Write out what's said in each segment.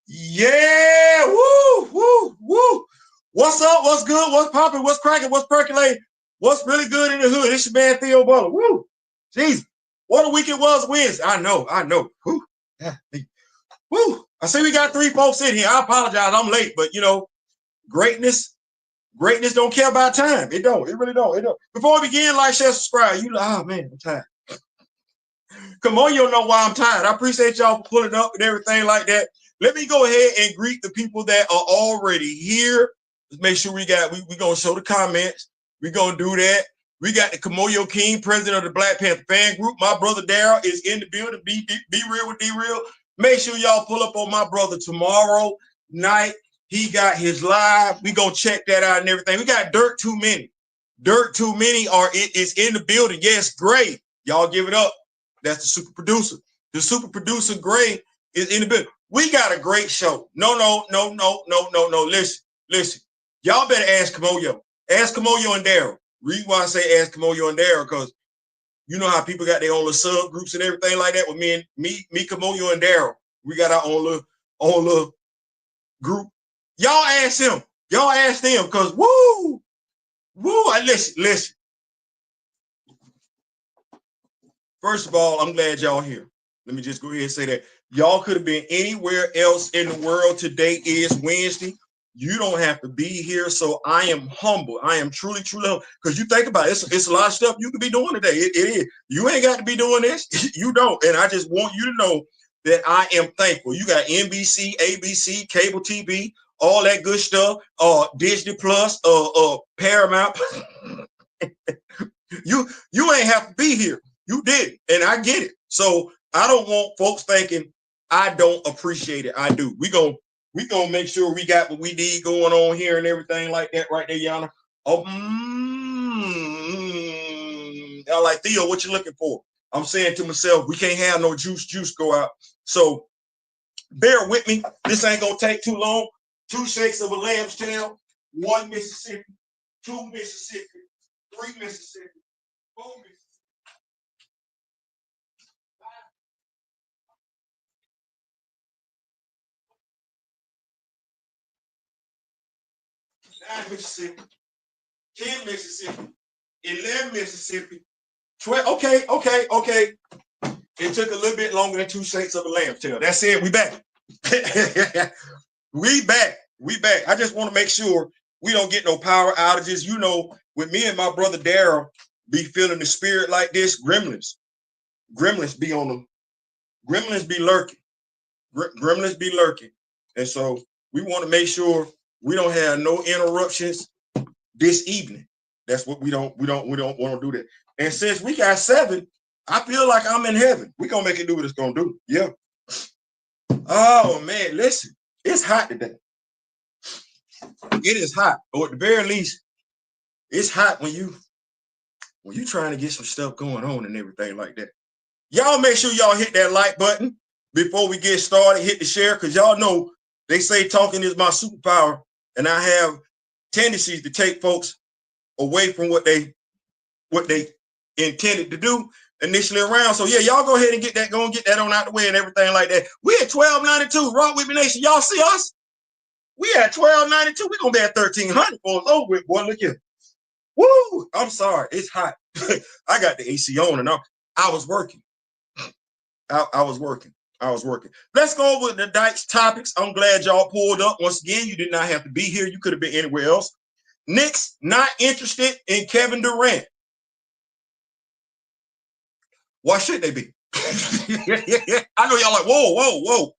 Yeah, woo, woo, woo. What's up? What's good? What's popping? What's cracking? What's percolating? What's really good in the hood? It's your man Theo Butler. Woo, jeez, what a week it was Wednesday. I know. Woo, yeah, woo. I see we got 3 folks in here. I apologize, I'm late, but you know, greatness don't care about time. It don't. It really don't. It don't. Before we begin, like, share, subscribe. You like, oh man, I'm tired. Come on, you don't know why I'm tired. I appreciate y'all for pulling up and everything like that. Let me go ahead and greet the people that are already here. Let's make sure we gonna show the comments. We're gonna do that. We got the Kamoyo King, president of the Black Panther fan group. My brother Daryl is in the building. Be real with D-Real. Make sure y'all pull up on my brother tomorrow night. He got his live. We gonna check that out and everything. We got Dirt Too Many. Dirt Too Many is in the building. Yes, great. Y'all give it up. That's the super producer. The super producer, Gray, is in the building. We got a great show. No. Listen. Y'all better ask Kamoyo. Ask Kamoyo and Daryl. Reason why I say ask Kamoyo and Daryl, because you know how people got their own little subgroups and everything like that. With me, Kamoyo, and Daryl, we got our own little group. Y'all ask him. Y'all ask them, because woo. Listen. First of all, I'm glad y'all here. Let me just go ahead and say that. Y'all could have been anywhere else in the world. Today is Wednesday. You don't have to be here. So I am humble. I am truly humble. Because you think about it, it's a lot of stuff you could be doing today. It is. You ain't got to be doing this. You don't. And I just want you to know that I am thankful. You got NBC, ABC, cable TV, all that good stuff. Disney Plus, Paramount. You ain't have to be here. You did, and I get it. So I don't want folks thinking I don't appreciate it. I do. We gonna make sure we got what we need going on here and everything like that right there, Yana. I like, Theo, what you looking for? I'm saying to myself, we can't have no juice go out. So bear with me. This ain't gonna take too long. 2 shakes of a lamb's tail, 1 Mississippi, 2 Mississippi, 3 Mississippi, 4 Mississippi. 9 Mississippi, 10 Mississippi, 11 Mississippi, 12. Okay. It took a little bit longer than 2 shakes of a lamb's tail. That's it. We back. We back. I just want to make sure we don't get no power outages. You know, with me and my brother Daryl be feeling the spirit like this, gremlins be on them. Gremlins be lurking. Gremlins be lurking. And so we want to make sure we don't have no interruptions this evening. That's what we don't want to do that. And since we got 7, I feel like I'm in heaven. We're gonna make it do what it's gonna do. Yeah. Oh man, listen, it's hot today. It is hot, or at the very least, it's hot when you trying to get some stuff going on and everything like that. Y'all make sure y'all hit that like button before we get started. Hit the share, because y'all know they say talking is my superpower, and I have tendencies to take folks away from what they intended to do initially around. So yeah, y'all go ahead and get that going, get that on out the way and everything like that. We at 1292. Rock with me, nation. Y'all see us? We at 1292. We're gonna be at 1300 for us over with, boy. Look here. Woo! I'm sorry, it's hot. I got the AC on, and I was working. I was working. Let's go over the Dykes topics. I'm glad y'all pulled up. Once again, you did not have to be here. You could have been anywhere else. Knicks not interested in Kevin Durant. Why should they be? I know y'all like, whoa.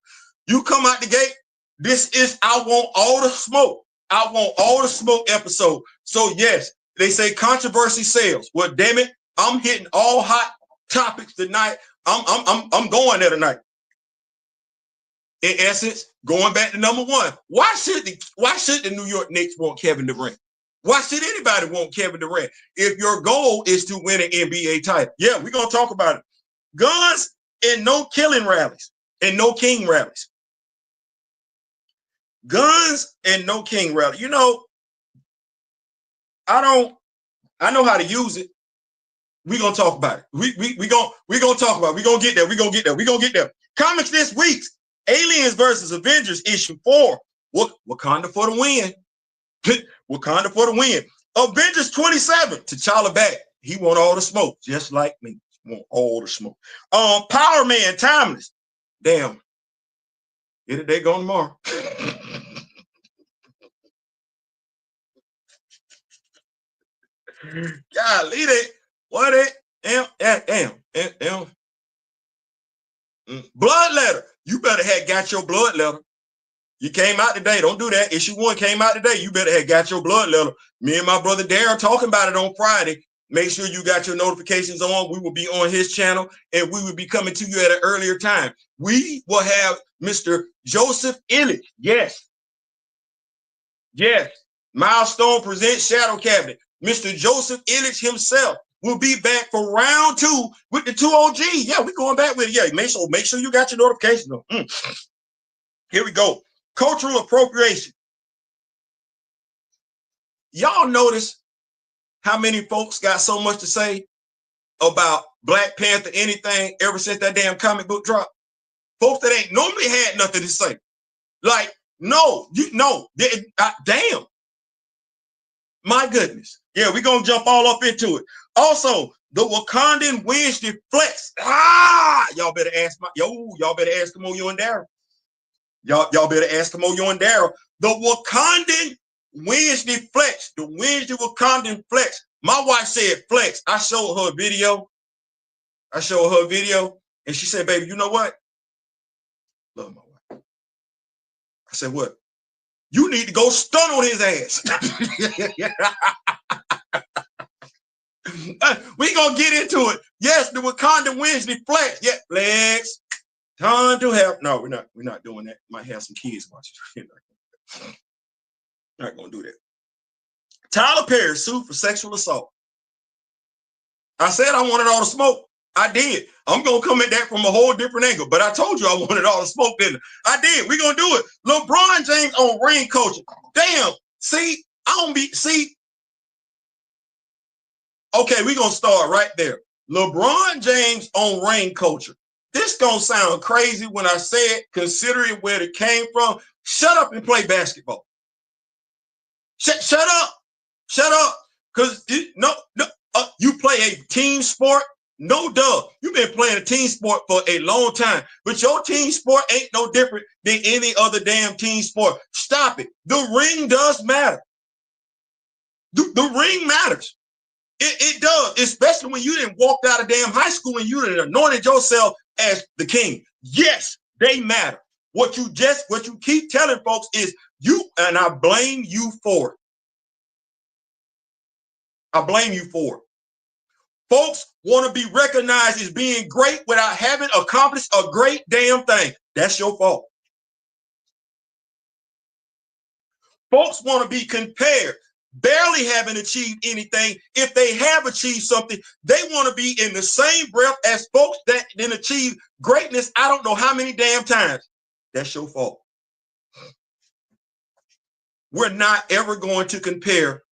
You come out the gate. This is I want all the smoke. I want all the smoke episode. So yes, they say controversy sells. Well, damn it, I'm hitting all hot topics tonight. I'm going there tonight. In essence, going back to number 1. Why should the New York Knicks want Kevin Durant? Why should anybody want Kevin Durant? If your goal is to win an NBA title. Yeah, we're going to talk about it. Guns and no killing rallies and no king rallies. Guns and no king rally. You know, I know how to use it. We're going to talk about it. We're going to talk about it. We're going to get there. Comics this week. Aliens versus Avengers issue 4. Wakanda for the win. Wakanda for the win. Avengers 27. T'Challa back. He want all the smoke, just like me. Want all the smoke. Power Man Timeless. Damn. Get it, they go tomorrow. Golly, what it? Damn. Blood letter. You better have got your blood letter. You came out today. Don't do that. Issue 1 came out today. You better have got your blood letter. Me and my brother Darryl talking about it on Friday. Make sure you got your notifications on. We will be on his channel, and we will be coming to you at an earlier time. We will have Mr. Joseph Illich. Yes. Milestone presents Shadow Cabinet. Mr. Joseph Illich himself will be back for round 2 with the 2 OG. Yeah, we're going back with it. Yeah, make sure you got your notifications on. Here we go. Cultural appropriation. Y'all notice how many folks got so much to say about Black Panther, anything, ever since that damn comic book dropped? Folks that ain't normally had nothing to say. Like, damn. My goodness. Yeah, we're going to jump all up into it. Also, the Wakandan Wednesday Flex. Y'all better ask Moyo and Darryl. Y'all better ask Moyo and Darryl. The Wakandan Wednesday Flex. The Wednesday Wakandan Flex. My wife said flex. I showed her a video. And she said, baby, you know what? Love my wife. I said, what? You need to go stun on his ass. We gonna get into it. Yes, the Wakandan Wednesday Flex. Yeah, flex. Time to help. No, we're not doing that. Might have some kids watching. Not gonna do that. Tyler Perry sued for sexual assault. I said I wanted all the smoke. I did. I'm gonna come at that from a whole different angle, but I told you I wanted all the smoke, didn't I? I did. We're gonna do it. LeBron James on ring coaching. Damn. See, Okay, we're gonna start right there. LeBron James on ring culture. This gonna sound crazy when I say it, considering where it came from. Shut up and play basketball. Shut up. Because you play a team sport. No duh. You've been playing a team sport for a long time, but your team sport ain't no different than any other damn team sport. Stop it. The ring does matter. The ring matters. It does, especially when you didn't walk out of damn high school and you didn't anointed yourself as the king. Yes, they matter. What you keep telling folks is and I blame you for it. I blame you for it. Folks want to be recognized as being great without having accomplished a great damn thing. That's your fault. Folks want to be compared, barely having achieved anything. If they have achieved something, they want to be in the same breath as folks that didn't achieve greatness I don't know how many damn times. That's your fault. We're not ever going to compare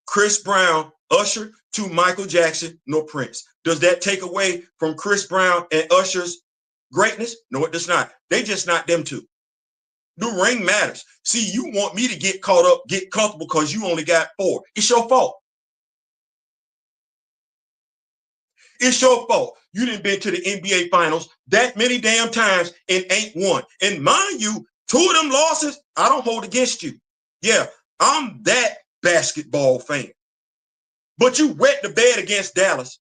Chris Brown, Usher, to Michael Jackson, nor Prince. Does that take away from Chris Brown and Usher's greatness? No, it does not. They just not them two. The ring matters. See, you want me to get caught up, get comfortable because you only got 4. It's your fault. It's your fault. You didn't been to the NBA finals that many damn times and ain't won. And mind you, 2 of them losses, I don't hold against you. Yeah, I'm that basketball fan. But you wet the bed against Dallas.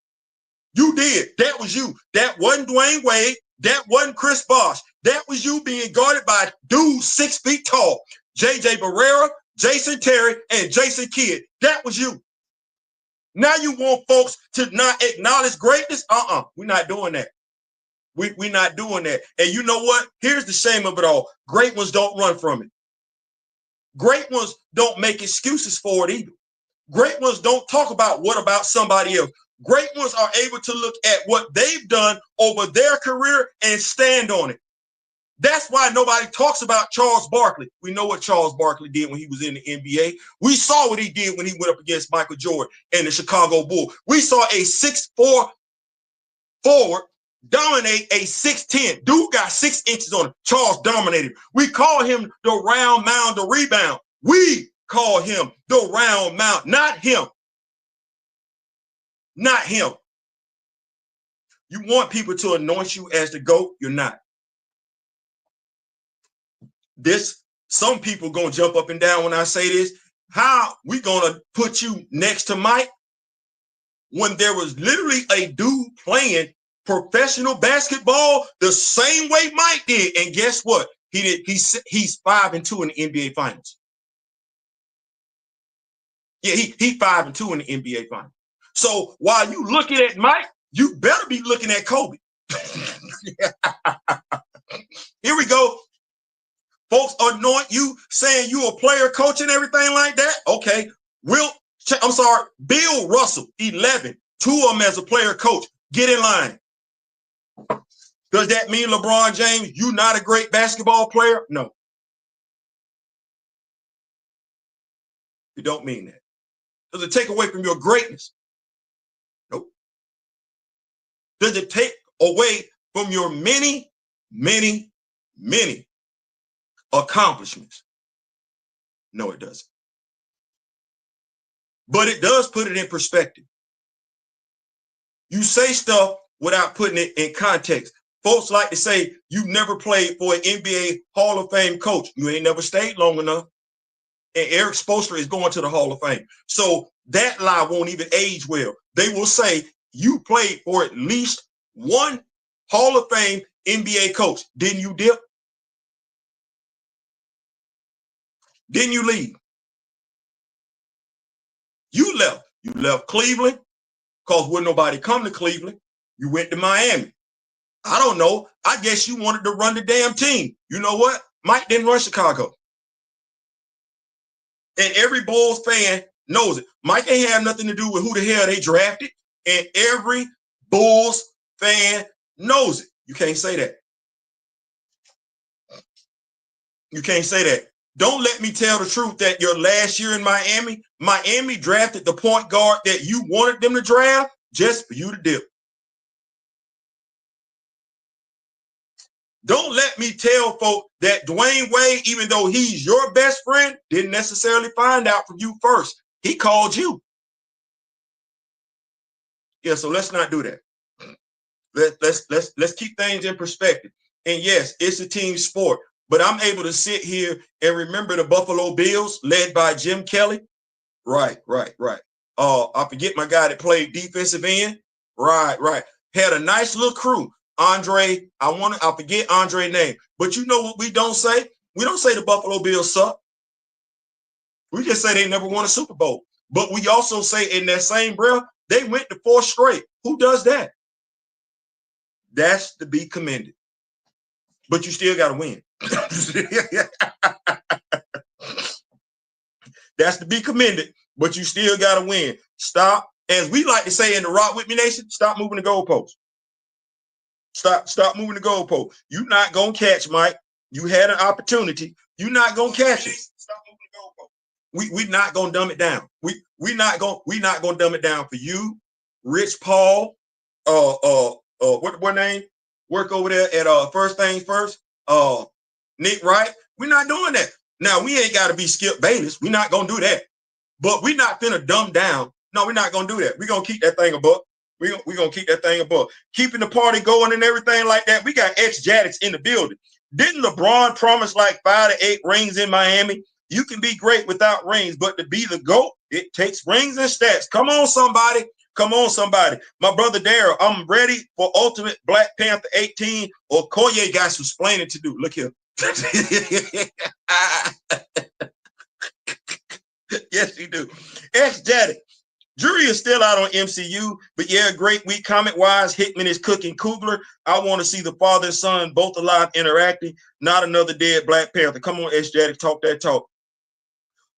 You did. That was you. That wasn't Dwayne Wade. That wasn't Chris Bosh. That was you being guarded by dudes 6 feet tall. J.J. Barrera, Jason Terry, and Jason Kidd. That was you. Now you want folks to not acknowledge greatness? We're not doing that. We're not doing that. And you know what? Here's the shame of it all. Great ones don't run from it. Great ones don't make excuses for it either. Great ones don't talk about what about somebody else. Great ones are able to look at what they've done over their career and stand on it. That's why nobody talks about Charles Barkley. We know what Charles Barkley did when he was in the NBA. We saw what he did when he went up against Michael Jordan and the Chicago Bulls. We saw a 6'4" forward dominate a 6'10". Dude got 6 inches on him. Charles dominated. We call him the round mound, the rebound. We call him the round mound, not him. Not him. You want people to anoint you as the GOAT, you're not. Some people gonna jump up and down when I say this. How we gonna put you next to Mike when there was literally a dude playing professional basketball the same way Mike did? And guess what? He did. He's 5-2 in the NBA Finals. Yeah, he's 5-2 in the NBA Finals. So while you looking at Mike, you better be looking at Kobe. Here we go. Folks anoint you, saying you a player, coach, and everything like that. Okay. Bill Russell, 11. 2 of them as a player, coach. Get in line. Does that mean LeBron James, you not a great basketball player? No. It don't mean that. Does it take away from your greatness? Nope. Does it take away from your many, many, many accomplishments? No, it doesn't. But it does put it in perspective. You say stuff without putting it in context. Folks like to say you've never played for an NBA Hall of Fame coach. You ain't never stayed long enough. And Eric Spoelstra is going to the Hall of Fame. So that lie won't even age well. They will say you played for at least one Hall of Fame NBA coach. Didn't you dip? Didn't you leave? You left. You left Cleveland because wouldn't nobody come to Cleveland. You went to Miami. I don't know. I guess you wanted to run the damn team. You know what? Mike didn't run Chicago. And every Bulls fan knows it. Mike ain't have nothing to do with who the hell they drafted. And every Bulls fan knows it. You can't say that. You can't say that. Don't let me tell the truth that your last year in Miami, Miami drafted the point guard that you wanted them to draft just for you to dip. Don't let me tell folk that Dwayne Wade, even though he's your best friend, didn't necessarily find out from you first. He called you. Yeah, so let's not do that. Let's keep things in perspective. And yes, it's a team sport, but I'm able to sit here and remember the Buffalo Bills led by Jim Kelly. Right. I forget my guy that played defensive end. Right. Had a nice little crew. Andre, I forget Andre's name, but you know what we don't say? We don't say the Buffalo Bills suck. We just say they never won a Super Bowl. But we also say in that same breath, they went to 4 straight. Who does that? That's to be commended. But you still got to win. That's to be commended, but you still got to win. Stop, as we like to say in the Rock With Me Nation, stop moving the goalposts. Stop moving the goalpost. You're not going to catch Mike. You had an opportunity. You're not going to catch it. Stop moving the goalpost. We're not going to dumb it down. We're not going to dumb it down for you, Rich Paul, what name? Work over there at First Things First. Nick Wright. We're not doing that. Now, we ain't got to be Skip Bayless. We're not going to do that. But we're not finna dumb down. No, we're not going to do that. We're going to keep that thing above. We're going to keep that thing above. Keeping the party going and everything like that. We got ex-Jadix in the building. Didn't LeBron promise like 5 to 8 rings in Miami? You can be great without rings, but to be the GOAT, it takes rings and stats. Come on, somebody. Come on, somebody. My brother Daryl, I'm ready for Ultimate Black Panther 18 or Koye got some explaining to do. Look here. Yes, you do. Ex-Jadix. Jury is still out on MCU, but yeah, great week. Comment-wise, Hickman is cooking Kugler. I want to see the father and son both alive interacting, not another dead Black Panther. Come on, S-Jadix, talk that talk.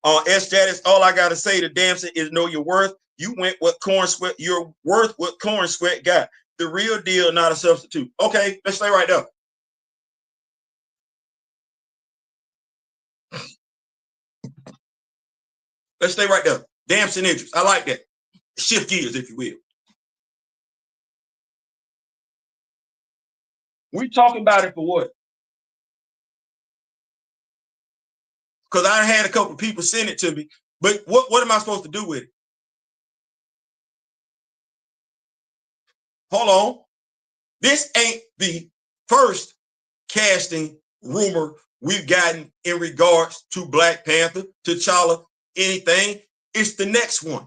S-Jadix, all I got to say to Damson is know your worth. You went what Corn Sweat, you're worth what Corn Sweat got. The real deal, not a substitute. Okay, let's stay right there. Let's stay right there. Damson interest. I like that. Shift gears, if you will. We talking about it for what? Because I had a couple of people send it to me. But what am I supposed to do with it? Hold on. This ain't the first casting rumor we've gotten in regards to Black Panther, T'Challa, anything. It's the next one.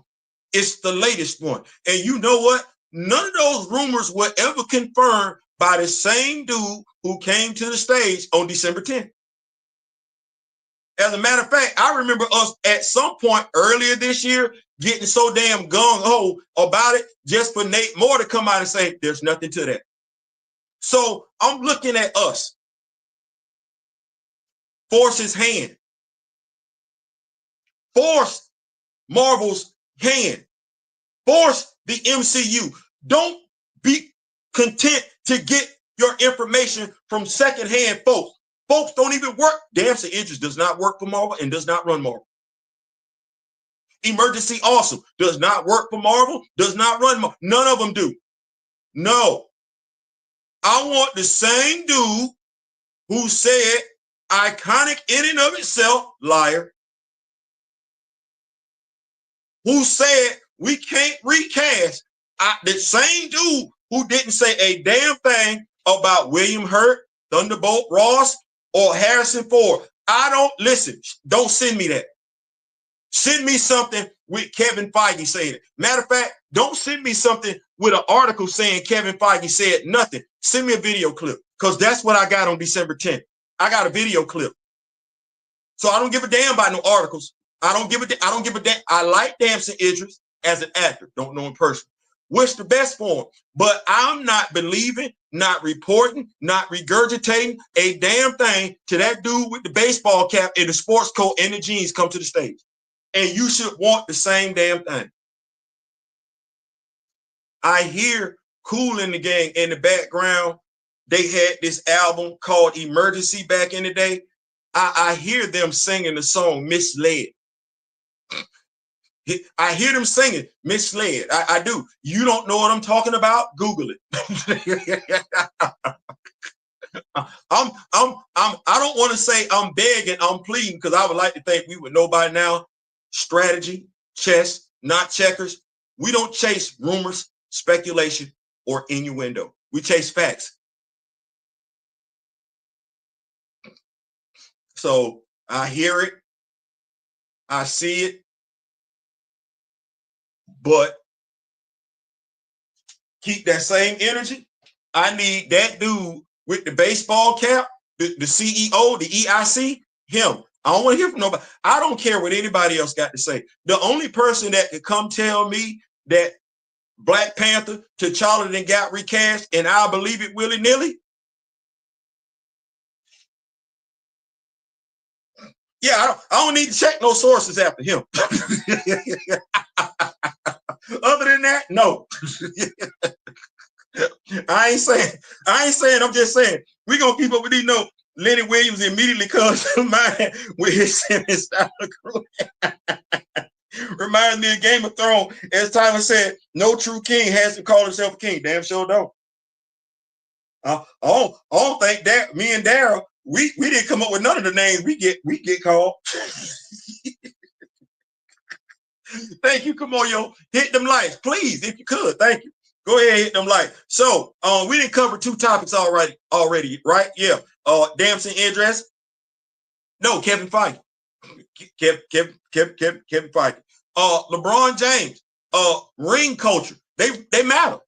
It's the latest one. And you know what? None of those rumors were ever confirmed by the same dude who came to the stage on December 10th. As a matter of fact, I remember us at some point earlier this year getting so damn gung-ho about it just for Nate Moore to come out and say, there's nothing to that. So I'm looking at us. Force his hand. Force Marvel's hand. Force the MCU. Don't be content to get your information from secondhand folks. Folks don't even work. Damson Idris does not work for Marvel and does not run Marvel. Emergency Awesome does not work for Marvel, does not run Marvel. None of them do. No. I want the same dude who said iconic in and of itself, liar, who said we can't recast. The same dude who didn't say a damn thing about William Hurt, Thunderbolt Ross, or Harrison Ford. I don't listen. Don't send me that. Send me something with Kevin Feige saying it. Matter of fact, don't send me something with an article saying Kevin Feige said nothing. Send me a video clip because that's what I got on December 10th. I got a video clip. So I don't give a damn about no articles. I don't give a damn. I like Damson Idris as an actor. Don't know him personally. Wish the best for him. But I'm not believing, not reporting, not regurgitating a damn thing to that dude with the baseball cap and the sports coat and the jeans come to the stage. And you should want the same damn thing. I hear Kool and the Gang in the background. They had this album called Emergency back in the day. I hear them singing the song Misled. I hear them singing Misled. I do. You don't know what I'm talking about? Google it. I don't want to say I'm begging, I'm pleading, because I would like to think we would know by now. Strategy, chess, not checkers. We don't chase rumors, speculation, or innuendo. We chase facts. So I hear it, I see it, but keep that same energy. I need that dude with the baseball cap, the CEO, the EIC, him. I don't want to hear from nobody. I don't care what anybody else got to say. The only person that could come tell me that Black Panther, T'Challa then got recast and I'll believe it willy-nilly. Yeah, I don't need to check no sources after him. Other than that, no. I ain't saying, I'm just saying, we're going to keep up with these notes. Lenny Williams immediately comes to mind with his style of crew. Reminds me of Game of Thrones. As Tyler said, no true king has to call himself a king. Damn sure don't. I don't think that me and Daryl, we didn't come up with none of the names we get called. Thank you, Kamoyo. Hit them likes, please, if you could. Thank you. Go ahead and hit them likes. So we didn't cover two topics already, right? Yeah. Damson Idris. No, Kevin Feige. Kevin Feige. LeBron James. Ring culture. They matter.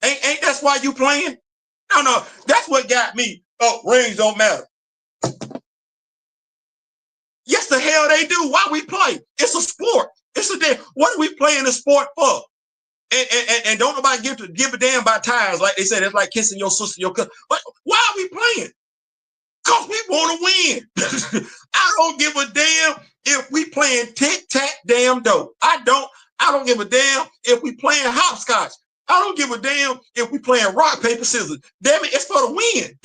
Ain't that's why you playing? No, that's what got me. Rings don't matter. Yes, the hell they do. Why we play? It's a sport. It's a damn. What are we playing a sport for? And don't nobody give a damn about tires, like they said. It's like kissing your sister, your cousin. But why are we playing? Because we want to win. I don't give a damn if we playing tic-tac-damn-do. I don't give a damn if we playing hopscotch. I don't give a damn if we playing rock, paper, scissors. Damn it, it's for the win.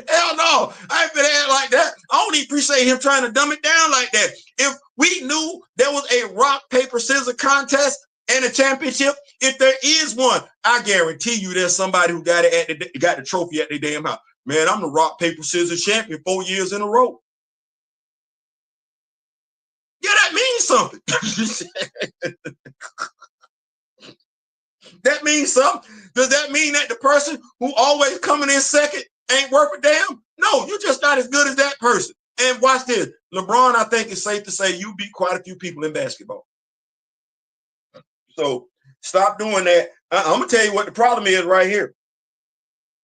Hell no, I ain't been at like that. I don't even appreciate him trying to dumb it down like that. If we knew there was a rock, paper, scissors contest And the championship, if there is one, I guarantee you there's somebody who got it got the trophy at their damn house. Man, I'm the rock, paper, scissors champion 4 years in a row. Yeah, that means something. That means something. Does that mean that the person who always coming in second ain't worth a damn? No, you're just not as good as that person. And watch this. LeBron, I think it's safe to say you beat quite a few people in basketball. So stop doing that. I'm going to tell you what the problem is right here.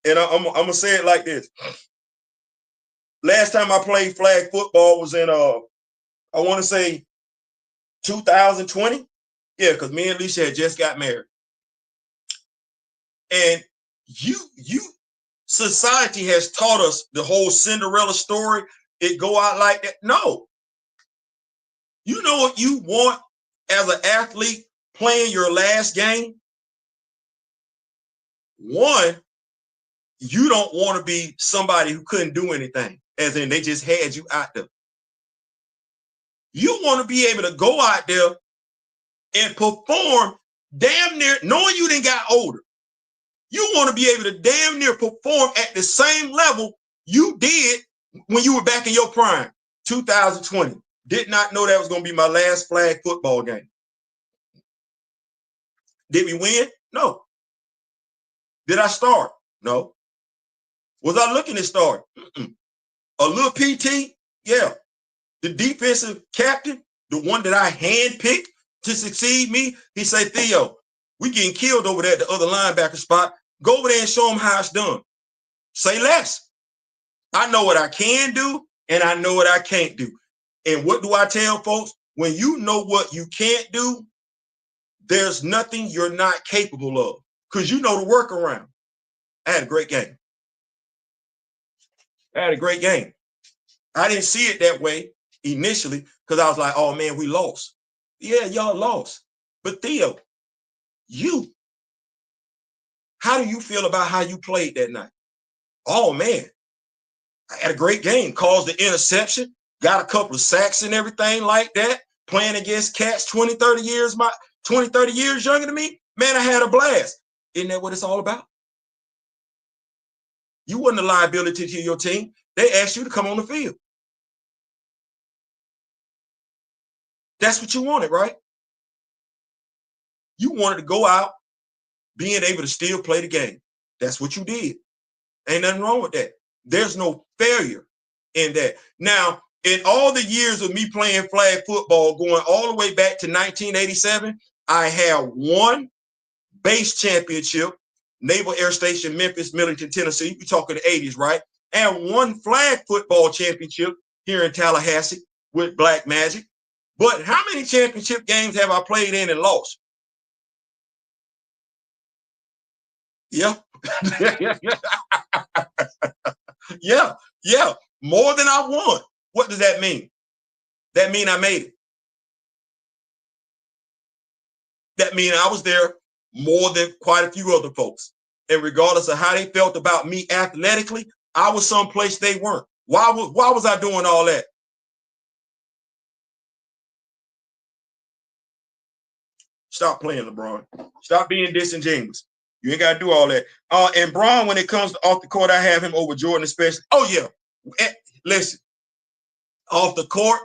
And I'm going to say it like this. Last time I played flag football was in, I want to say 2020. Yeah, because me and Alicia had just got married. And society has taught us the whole Cinderella story. It go out like that. No. You know what you want as an athlete playing your last game? One, you don't want to be somebody who couldn't do anything, as in they just had you out there. You want to be able to go out there and perform damn near, knowing you didn't got older. You want to be able to damn near perform at the same level you did when you were back in your prime. 2020. Did not know that was going to be my last flag football game. Did we win? No. Did I start? No. Was I looking to start? A little PT? Yeah. The defensive captain, the one that I handpicked to succeed me, he said, Theo, we getting killed over there at the other linebacker spot. Go over there and show them how it's done. Say less. I know what I can do, and I know what I can't do. And what do I tell folks? When you know what you can't do, there's nothing you're not capable of, because you know the workaround. I had a great game. I didn't see it that way initially because I was like, oh, man, we lost. Yeah, y'all lost. But Theo, how do you feel about how you played that night? Oh, man, I had a great game. Caused the interception, got a couple of sacks and everything like that, playing against cats 20, 30 years younger than me. Man, I had a blast. Isn't that what it's all about? You wasn't a liability to your team. They asked you to come on the field. That's what you wanted, right? You wanted to go out being able to still play the game. That's what you did. Ain't nothing wrong with that. There's no failure in that. Now, in all the years of me playing flag football, going all the way back to 1987, I had one base championship, Naval Air Station, Memphis, Millington, Tennessee. We're talking the 80s, right? And one flag football championship here in Tallahassee with Black Magic. But how many championship games have I played in and lost? Yeah. Yeah. More than I won. What does that mean? That mean I made it. That mean I was there more than quite a few other folks. And regardless of how they felt about me athletically, I was someplace they weren't. Why was I doing all that? Stop playing, LeBron. Stop being disingenuous. You ain't got to do all that. And Bron, when it comes to off the court, I have him over Jordan especially. Oh, yeah. Listen, off the court,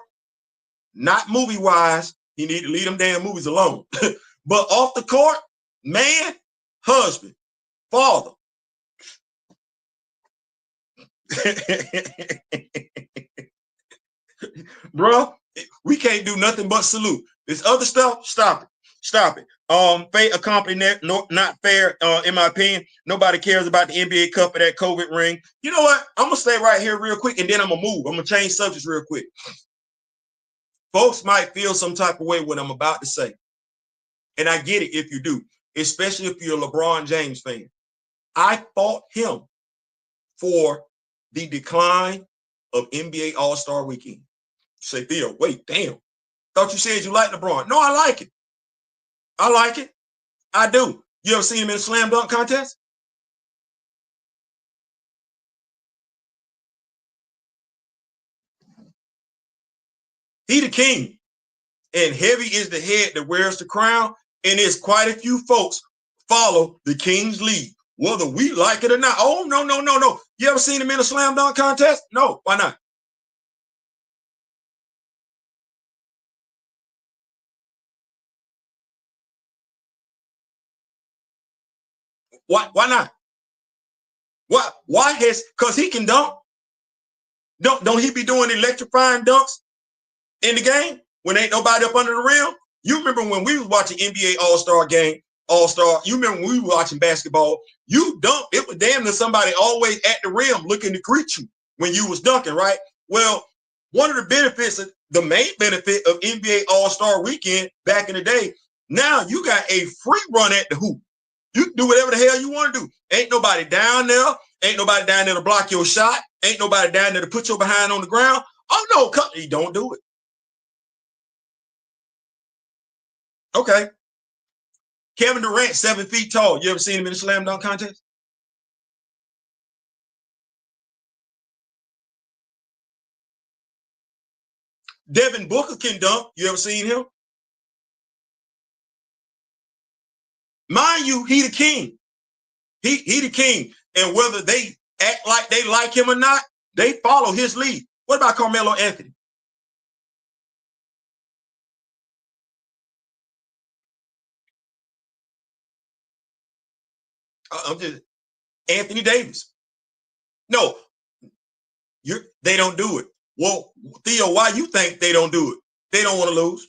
not movie-wise, he need to leave them damn movies alone. But off the court, man, husband, father. Bro, we can't do nothing but salute. This other stuff, stop it. Stop it. A company not fair, in my opinion. Nobody cares about the NBA Cup or that COVID ring. You know what? I'm gonna stay right here real quick, and then I'm gonna move. I'm gonna change subjects real quick. Folks might feel some type of way what I'm about to say, and I get it if you do, especially if you're a LeBron James fan. I fought him for the decline of NBA All-Star Weekend. You say, Theo, wait, damn. Thought you said you like LeBron. No, I like it. I like it. I do. You ever seen him in a slam dunk contest? He the king. And heavy is the head that wears the crown. And there's quite a few folks follow the King's lead, whether we like it or not. Oh, no, no, no, no. You ever seen him in a slam dunk contest? No, why not? Why not? Why has, because he can dunk. Don't he be doing electrifying dunks in the game when ain't nobody up under the rim? You remember when we was watching NBA All-Star game, All-Star, you remember when we were watching basketball, you dunk, it was damn near somebody always at the rim looking to greet you when you was dunking, right? Well, one of the benefits, the main benefit of NBA All-Star weekend back in the day, now you got a free run at the hoop. You can do whatever the hell you want to do. Ain't nobody down there. Ain't nobody down there to block your shot. Ain't nobody down there to put your behind on the ground. Oh, no, company, don't do it. Okay. Kevin Durant, 7 feet tall. You ever seen him in a slam dunk contest? Devin Booker can dunk. You ever seen him? Mind you, he the king. He the king. And whether they act like they like him or not, they follow his lead. What about Carmelo Anthony? I'm just Anthony Davis. No, they don't do it. Well, Theo, why you think they don't do it? They don't want to lose.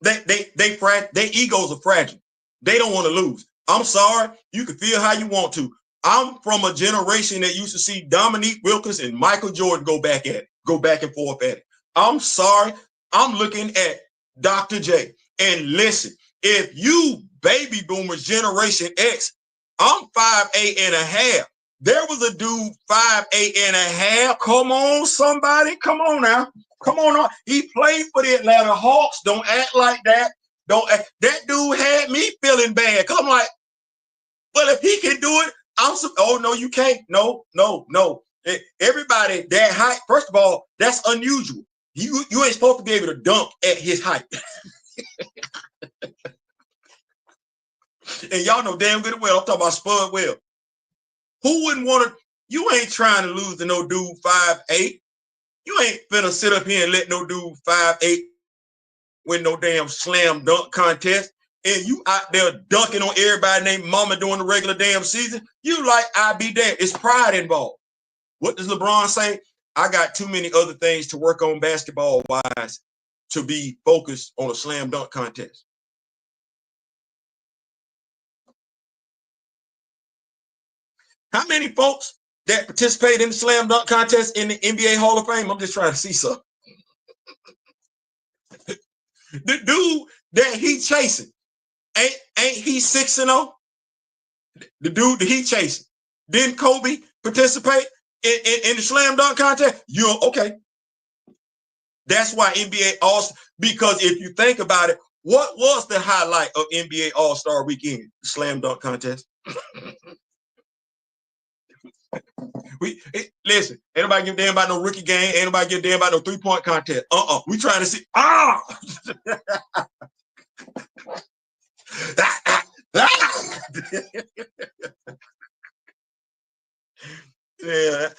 Their egos are fragile. They don't want to lose. I'm sorry. You can feel how you want to. I'm from a generation that used to see Dominique Wilkins and Michael Jordan go back and forth at it. I'm sorry. I'm looking at Dr. J. And listen, if you baby boomers generation X, I'm 5'8" and a half. There was a dude 5'8" and a half. Come on, somebody. Come on now. Come on. He played for the Atlanta Hawks. Don't act like that. Don't act. That dude had me feeling bad. Cause I'm like, well, if he can do it, oh no, you can't. No. Everybody that height, first of all, that's unusual. You ain't supposed to be able to dunk at his height. And y'all know damn good and well, I'm talking about Spud Webb. Who wouldn't want to? You ain't trying to lose to no dude 5'8". You ain't finna sit up here and let no dude 5'8" win no damn slam dunk contest. And you out there dunking on everybody named mama during the regular damn season. You like, I be damned. It's pride involved. What does LeBron say? I got too many other things to work on basketball wise to be focused on a slam dunk contest. How many folks that participate in the slam dunk contest in the NBA Hall of Fame? I'm just trying to see something. The dude that he chasing, ain't he 6-0? The dude that he chasing. Didn't Kobe participate in the slam dunk contest? You're okay. That's why NBA All-Star, because if you think about it, what was the highlight of NBA All-Star weekend? The slam dunk contest. Listen, ain't nobody give a damn about no rookie game. Ain't nobody give a damn about no 3-point contest. We trying to see. Yeah.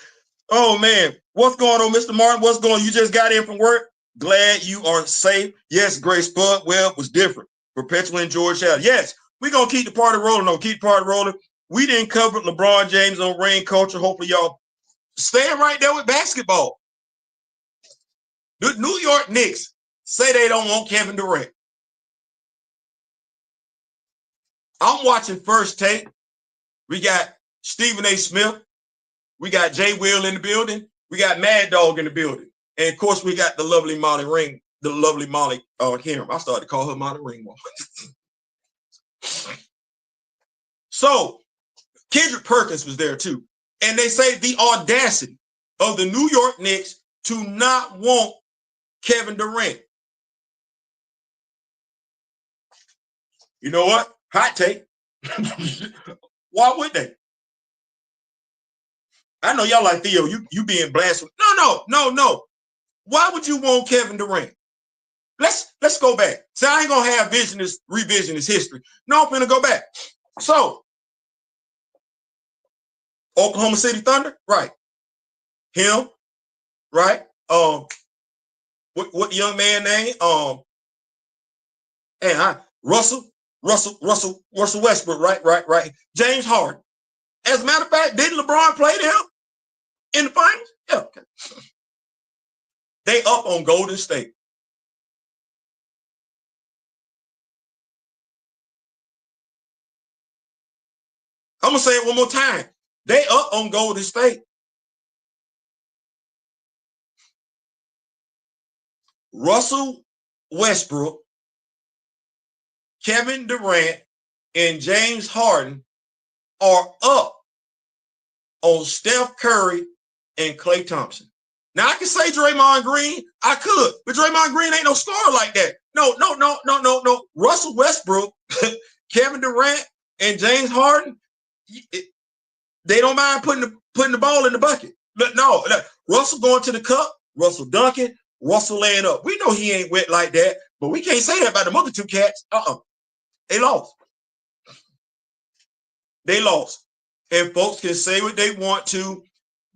Oh man, what's going on, Mr. Martin? What's going on? You just got in from work. Glad you are safe. Yes, Grace Spud Webb was different. Perpetual and George Allen. Yes, we're gonna keep the party rolling. Keep the party rolling. We didn't cover LeBron James on rain culture. Hopefully, y'all staying right there with basketball. The New York Knicks say they don't want Kevin Durant. I'm watching First Take. We got Stephen A. Smith. We got Jay Will in the building. We got Mad Dog in the building. And of course, we got the lovely Molly Ring, the lovely Molly Kim. I started to call her Molly Ringwald. So Kendrick Perkins was there too. And they say the audacity of the New York Knicks to not want Kevin Durant. You know what? Hot take. Why would they? I know y'all like Theo, you being blasphemous. No. Why would you want Kevin Durant? Let's go back. So I ain't gonna have revisionist history. No, I'm gonna go back. So Oklahoma City Thunder, right? Him, right? What young man name? And Russell Westbrook, right. James Harden. As a matter of fact, didn't LeBron play them in the finals? Yeah. Okay. They up on Golden State. I'm gonna say it one more time. They up on Golden State. Russell Westbrook, Kevin Durant, and James Harden are up on Steph Curry and Klay Thompson. Now I can say Draymond Green, I could, but Draymond Green ain't no scorer like that. No. Russell Westbrook, Kevin Durant, and James Harden, they don't mind putting the ball in the bucket. No, Russell going to the cup, Russell dunking, Russell laying up. We know he ain't wet like that, but we can't say that about the other two cats. They lost. They lost. And folks can say what they want to.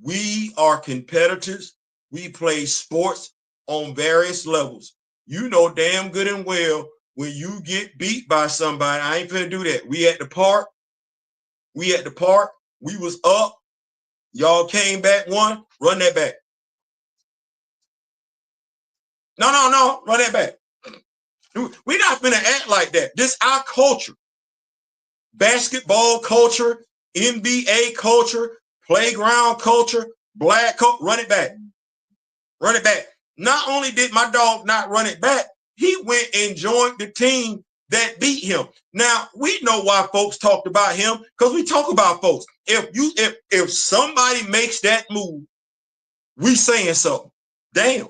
We are competitors. We play sports on various levels. You know damn good and well when you get beat by somebody, I ain't finna do that. We at the park. We was up. Y'all came back, won. Run that back. No. Run that back. We're not gonna act like that. This is our culture. Basketball culture, NBA culture, playground culture, black culture. Run it back. Run it back. Not only did my dog not run it back, he went and joined the team that beat him. Now, we know why folks talked about him, because we talk about folks. If somebody makes that move, we saying something. Damn.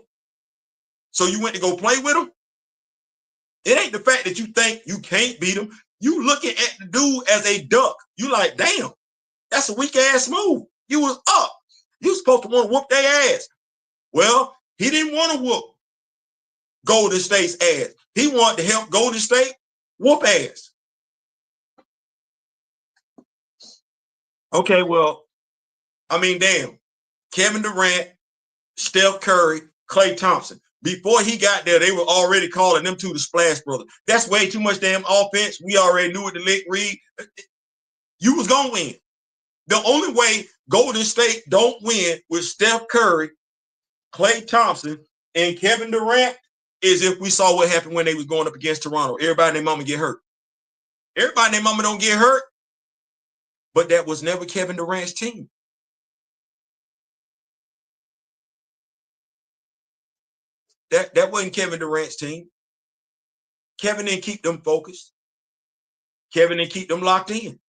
So you went to go play with him? It ain't the fact that you think you can't beat him. You looking at the dude as a duck. You like, damn, that's a weak ass move. You was up. You supposed to want to whoop their ass. Well, he didn't want to whoop Golden State's ass. He wanted to help Golden State whoop ass. Okay, well, I mean, damn. Kevin Durant, Steph Curry, Klay Thompson. Before he got there, they were already calling them two the Splash Brothers. That's way too much damn offense. We already knew what the lick read. You was going to win. The only way Golden State don't win with Steph Curry, Klay Thompson, and Kevin Durant is if we saw what happened when they was going up against Toronto. Everybody and their mama get hurt. Everybody and their mama don't get hurt, but that was never Kevin Durant's team. That wasn't Kevin Durant's team. Kevin didn't keep them focused. Kevin didn't keep them locked in.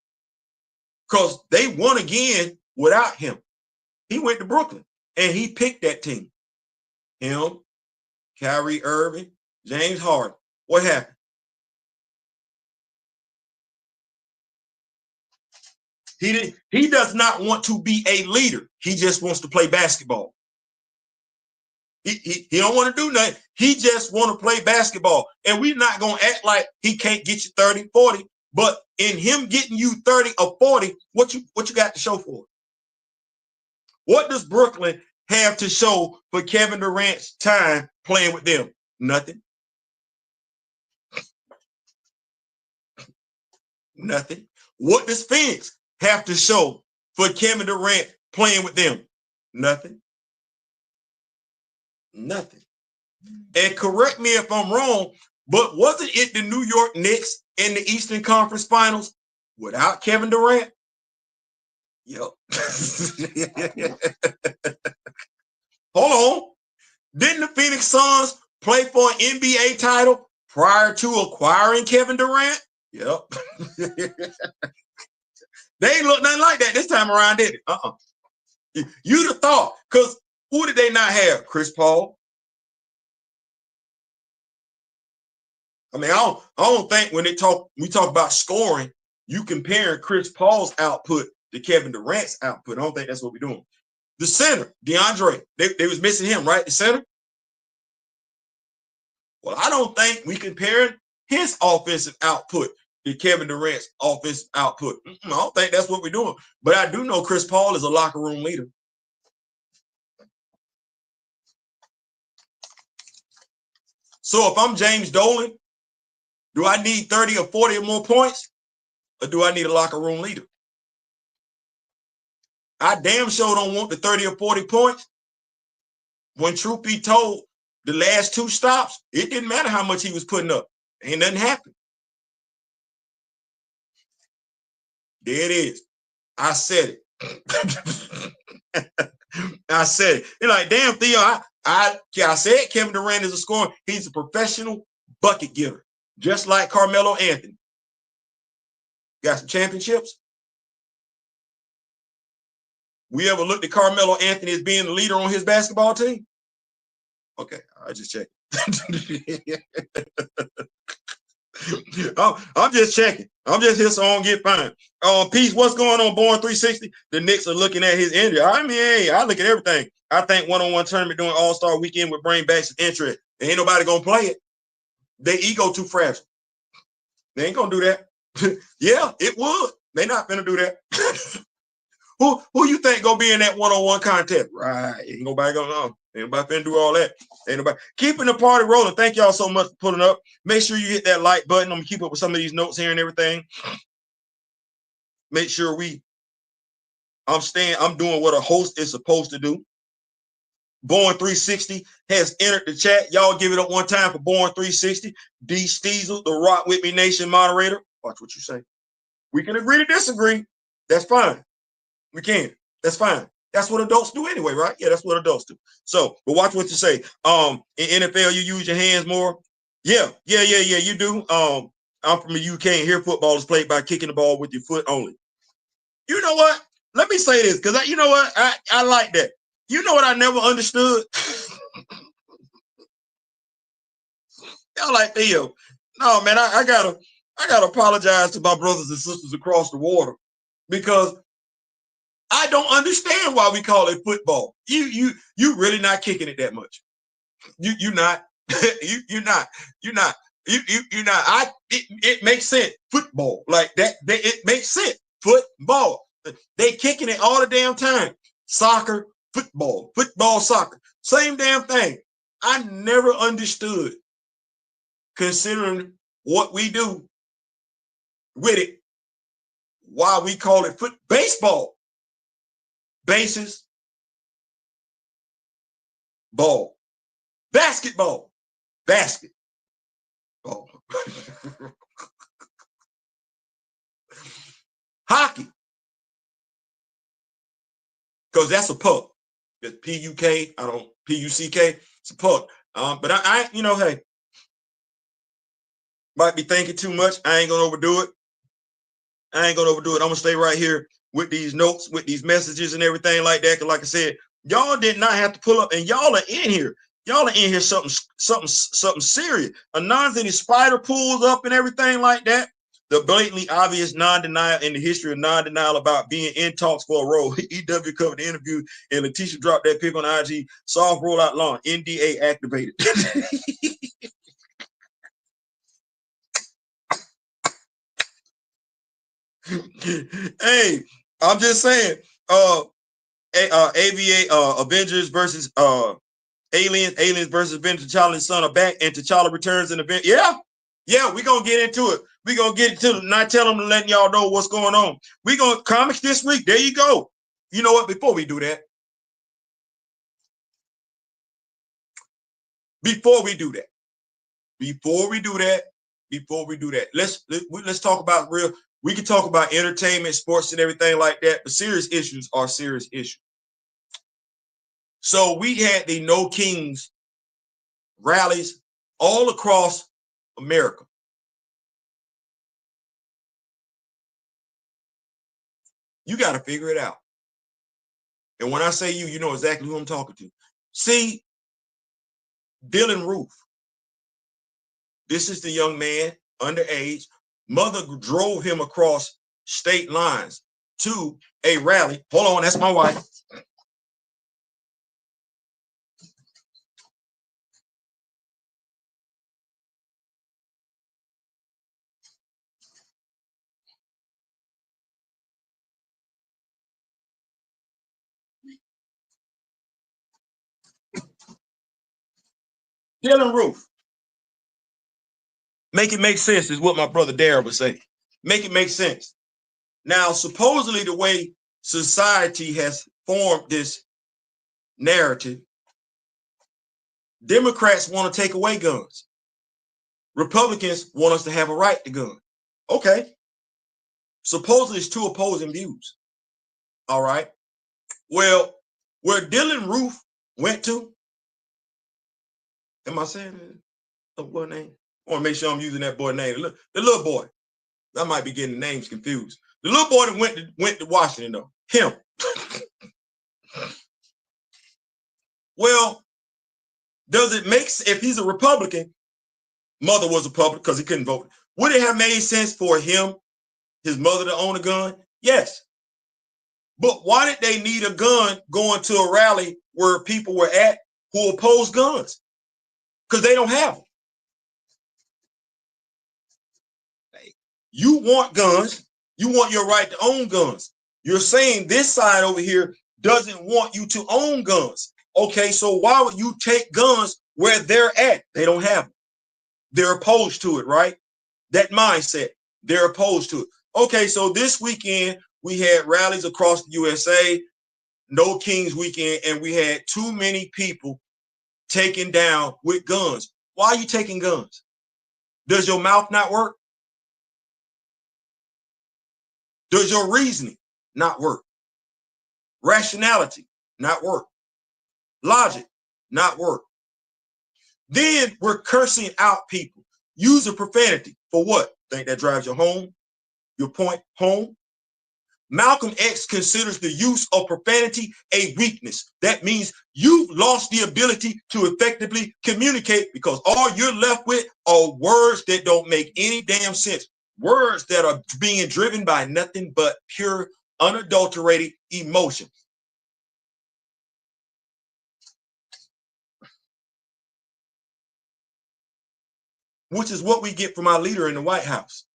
Because they won again without him. He went to Brooklyn and he picked that team. Him, Kyrie Irving, James Harden. What happened? He does not want to be a leader. He just wants to play basketball. He don't want to do nothing. He just want to play basketball. And we're not going to act like he can't get you 30, 40. But in him getting you 30 or 40, what you got to show for it? What does Brooklyn have to show for Kevin Durant's time playing with them? Nothing. Nothing. What does Phoenix have to show for Kevin Durant playing with them? Nothing. Nothing. And correct me if I'm wrong, but wasn't it the New York Knicks in the Eastern Conference Finals without Kevin Durant? Yep. Hold on. Didn't the Phoenix Suns play for an NBA title prior to acquiring Kevin Durant? Yep. They ain't look nothing like that this time around, did it? You'd have thought, because who did they not have? Chris Paul. I mean, I don't think when we talk about scoring, you comparing Chris Paul's output to Kevin Durant's output. I don't think that's what we're doing. The center, DeAndre, they was missing him, right? The center. Well, I don't think we compare his offensive output to Kevin Durant's offensive output. I don't think that's what we're doing. But I do know Chris Paul is a locker room leader. So if I'm James Dolan, do I need 30 or 40 or more points? Or do I need a locker room leader? I damn sure don't want the 30 or 40 points. When truth be told, the last 2 stops, it didn't matter how much he was putting up. Ain't nothing happened. There it is. I said it. I said it. You're like, damn, Theo, I said Kevin Durant is a scorer. He's a professional bucket getter, just like Carmelo Anthony. Got some championships? We ever looked at Carmelo Anthony as being the leader on his basketball team? Okay, I just checked. I'm just checking. I'm just here so I don't get fined. Peace, what's going on, Born 360? The Knicks are looking at his injury. I mean, hey, I look at everything. I think one-on-one tournament during All-Star weekend would bring back some interest. Ain't nobody gonna play it. Their ego too fragile. They ain't gonna do that. Yeah, it would. They not gonna do that. Who you think gonna be in that one-on-one contest? Right. Ain't nobody gonna know. Ain't nobody finna do all that. Ain't nobody keeping the party rolling. Thank y'all so much for pulling up. Make sure you hit that like button. I'm gonna keep up with some of these notes here and everything. Make sure I'm doing what a host is supposed to do. Born 360 has entered the chat. Y'all give it up one time for Born 360. D Steezel, the Rock With Me Nation moderator. Watch what you say. We can agree to disagree. That's fine. We can. That's fine. That's what adults do anyway, right? Yeah, that's what adults do. So, but watch what you say. In NFL, you use your hands more. Yeah, you do. I'm from the UK, and here football is played by kicking the ball with your foot only. You know what? Let me say this, because you know what? I like that. You know what I never understood? Y'all like Theo. No, man, I gotta apologize to my brothers and sisters across the water, because I don't understand why we call it football. You really not kicking it that much. You're not. You're not. It makes sense. Football like that. It makes sense. Football. They kicking it all the damn time. Soccer, football, soccer. Same damn thing. I never understood, considering what we do with it, why we call it baseball. Bases, ball, basketball, basket, ball, hockey, because that's a puck. It's P-U-K. P-U-C-K. It's a puck. But I, hey, might be thinking too much. I ain't gonna overdo it. I'm gonna stay right here with these notes, with these messages and everything like that. Because like I said, y'all did not have to pull up, and y'all are in here. Y'all are in here something serious. Anonymous spider pulls up and everything like that. The blatantly obvious non-denial in the history of non-denial about being in talks for a role. EW covered the interview, and Letitia dropped that pic on IG. Soft rollout lawn. NDA activated. Hey, I'm just saying. Avengers versus Aliens versus Avengers. T'Challa's son are back, and T'Challa returns in the event. Yeah, we're gonna get into it. We're gonna get into it. Not telling them, letting y'all know what's going on. We're gonna comics this week. There you go. You know what? Before we do that, let's talk about real. We can talk about entertainment, sports, and everything like that, but serious issues are serious issues. So we had the No Kings rallies all across America. You got to figure it out. And when I say you know exactly who I'm talking to. See, Dillon Roof. This is the young man, underage. Mother drove him across state lines to a rally. Hold on, that's my wife. Dillon Roof. Make it make sense is what my brother Darryl was saying. Make it make sense. Now, supposedly the way society has formed this narrative, Democrats want to take away guns. Republicans want us to have a right to gun. Okay. Supposedly it's two opposing views. All right. Well, where Dillon Roof went to, am I saying that? What name? I want to make sure I'm using that boy's name. The little boy. I might be getting the names confused. The little boy that went to Washington, though. Him. Well, does it make sense? If he's a Republican, mother was a Republican because he couldn't vote. Would it have made sense for him, his mother, to own a gun? Yes. But why did they need a gun going to a rally where people were at who oppose guns? Because they don't have them. You want guns. You want your right to own guns. You're saying this side over here doesn't want you to own guns. Okay, so why would you take guns where they're at? They don't have them. They're opposed to it, right? That mindset, they're opposed to it. Okay, so this weekend, we had rallies across the USA, No Kings weekend, and we had too many people taken down with guns. Why are you taking guns? Does your mouth not work? Does your reasoning not work? Rationality not work? Logic not work? Then we're cursing out people, using profanity for what? Think that drives you home? Your point home? Malcolm X considers the use of profanity a weakness. That means you've lost the ability to effectively communicate because all you're left with are words that don't make any damn sense. Words that are being driven by nothing but pure, unadulterated emotion. Which is what we get from our leader in the White House.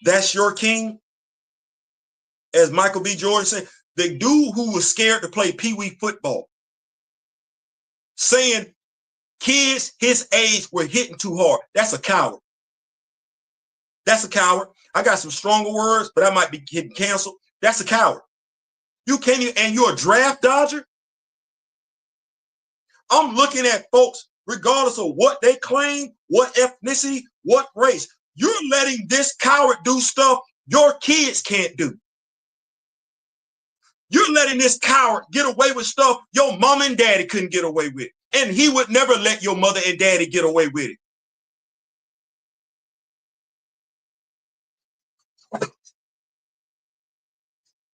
That's your king? As Michael B. Jordan said, the dude who was scared to play pee-wee football, saying kids his age were hitting too hard. That's a coward. That's a coward. I got some stronger words, but I might be getting canceled. That's a coward. You can't even, and you're a draft dodger? I'm looking at folks, regardless of what they claim, what ethnicity, what race. You're letting this coward do stuff your kids can't do. You're letting this coward get away with stuff your mom and daddy couldn't get away with. And he would never let your mother and daddy get away with it.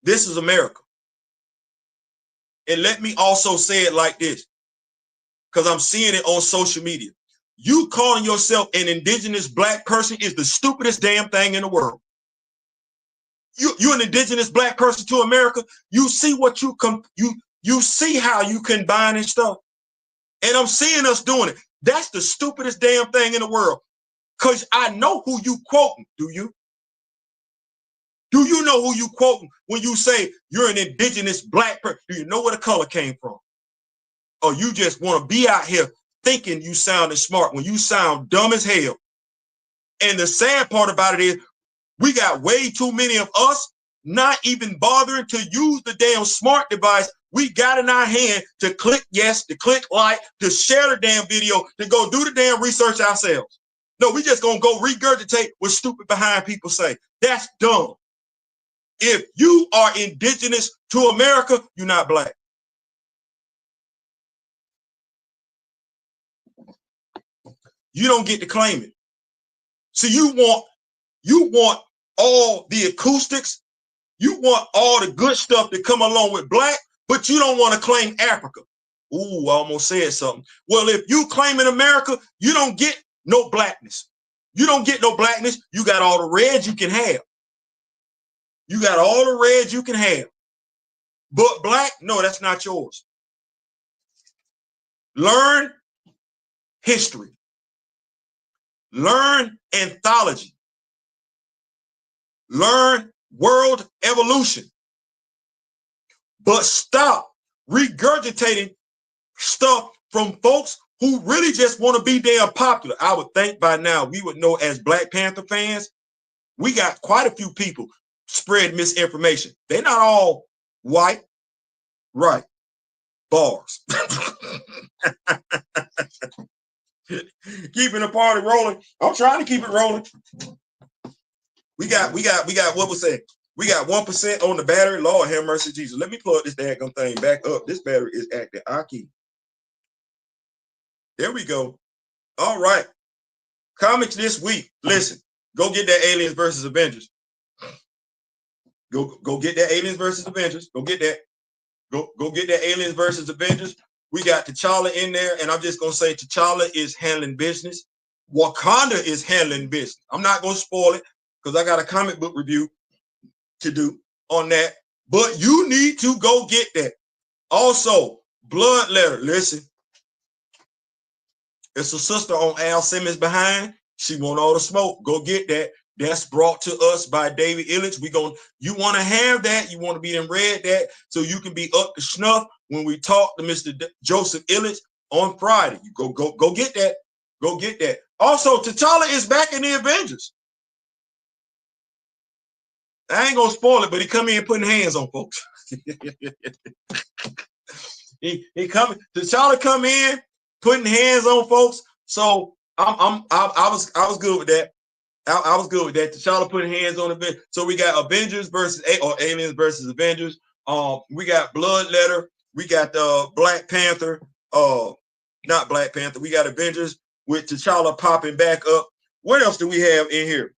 This is America. And let me also say it like this, because I'm seeing it on social media. You calling yourself an indigenous black person is the stupidest damn thing in the world. You're an indigenous black person to America. You see what you see how you combine and stuff. And I'm seeing us doing it. That's the stupidest damn thing in the world. Because I know who you quoting, do you? Do you know who you quoting when you say you're an indigenous black person? Do you know where the color came from? Or you just want to be out here thinking you sounding smart when you sound dumb as hell? And the sad part about it is we got way too many of us not even bothering to use the damn smart device we got in our hand to click yes, to click like, to share the damn video, to go do the damn research ourselves. No, we just gonna go regurgitate what stupid behind people say. That's dumb. If you are indigenous to America, you're not black. You don't get to claim it. So you want all the acoustics, you want all the good stuff that come along with black, but you don't want to claim Africa. Ooh, I almost said something. Well, if you claim in America, you don't get no blackness. You don't get no blackness. You got all the reds you can have. You got all the reds you can have. But black, no, that's not yours. Learn history. Learn anthology. Learn world evolution. But stop regurgitating stuff from folks who really just want to be damn popular. I would think by now we would know as Black Panther fans, we got quite a few people spread misinformation. They're not all white, right? Bars. Keeping the party rolling. I'm trying to keep it rolling. We got what was that? We got 1% on the battery. Lord have mercy, Jesus. Let me plug this daggum thing back up. This battery is acting aki. There we go. All right. Comics this week. Listen, go get that Aliens versus Avengers. Go get that Aliens versus Avengers. Go get that. Go get that Aliens versus Avengers. We got T'Challa in there, and I'm just gonna say T'Challa is handling business. Wakanda is handling business. I'm not gonna spoil it because I got a comic book review to do on that. But you need to go get that. Also, Blood Letter. Listen, it's a sister on Al Simmons behind. She want all the smoke. Go get that. That's brought to us by David Illich. You want to have that. You want to be in read that so you can be up to snuff when we talk to Mr. Joseph Illich on Friday. You go get that. Go get that. Also, T'Challa is back in the Avengers. I ain't gonna spoil it, but he come in putting hands on folks. he coming. T'Challa come in putting hands on folks. So I was good with that. I was good with that. T'Challa putting hands on the. So we got Avengers versus Aliens versus Avengers. We got Blood Letter. We got Black Panther. Not Black Panther. We got Avengers with T'Challa popping back up. What else do we have in here?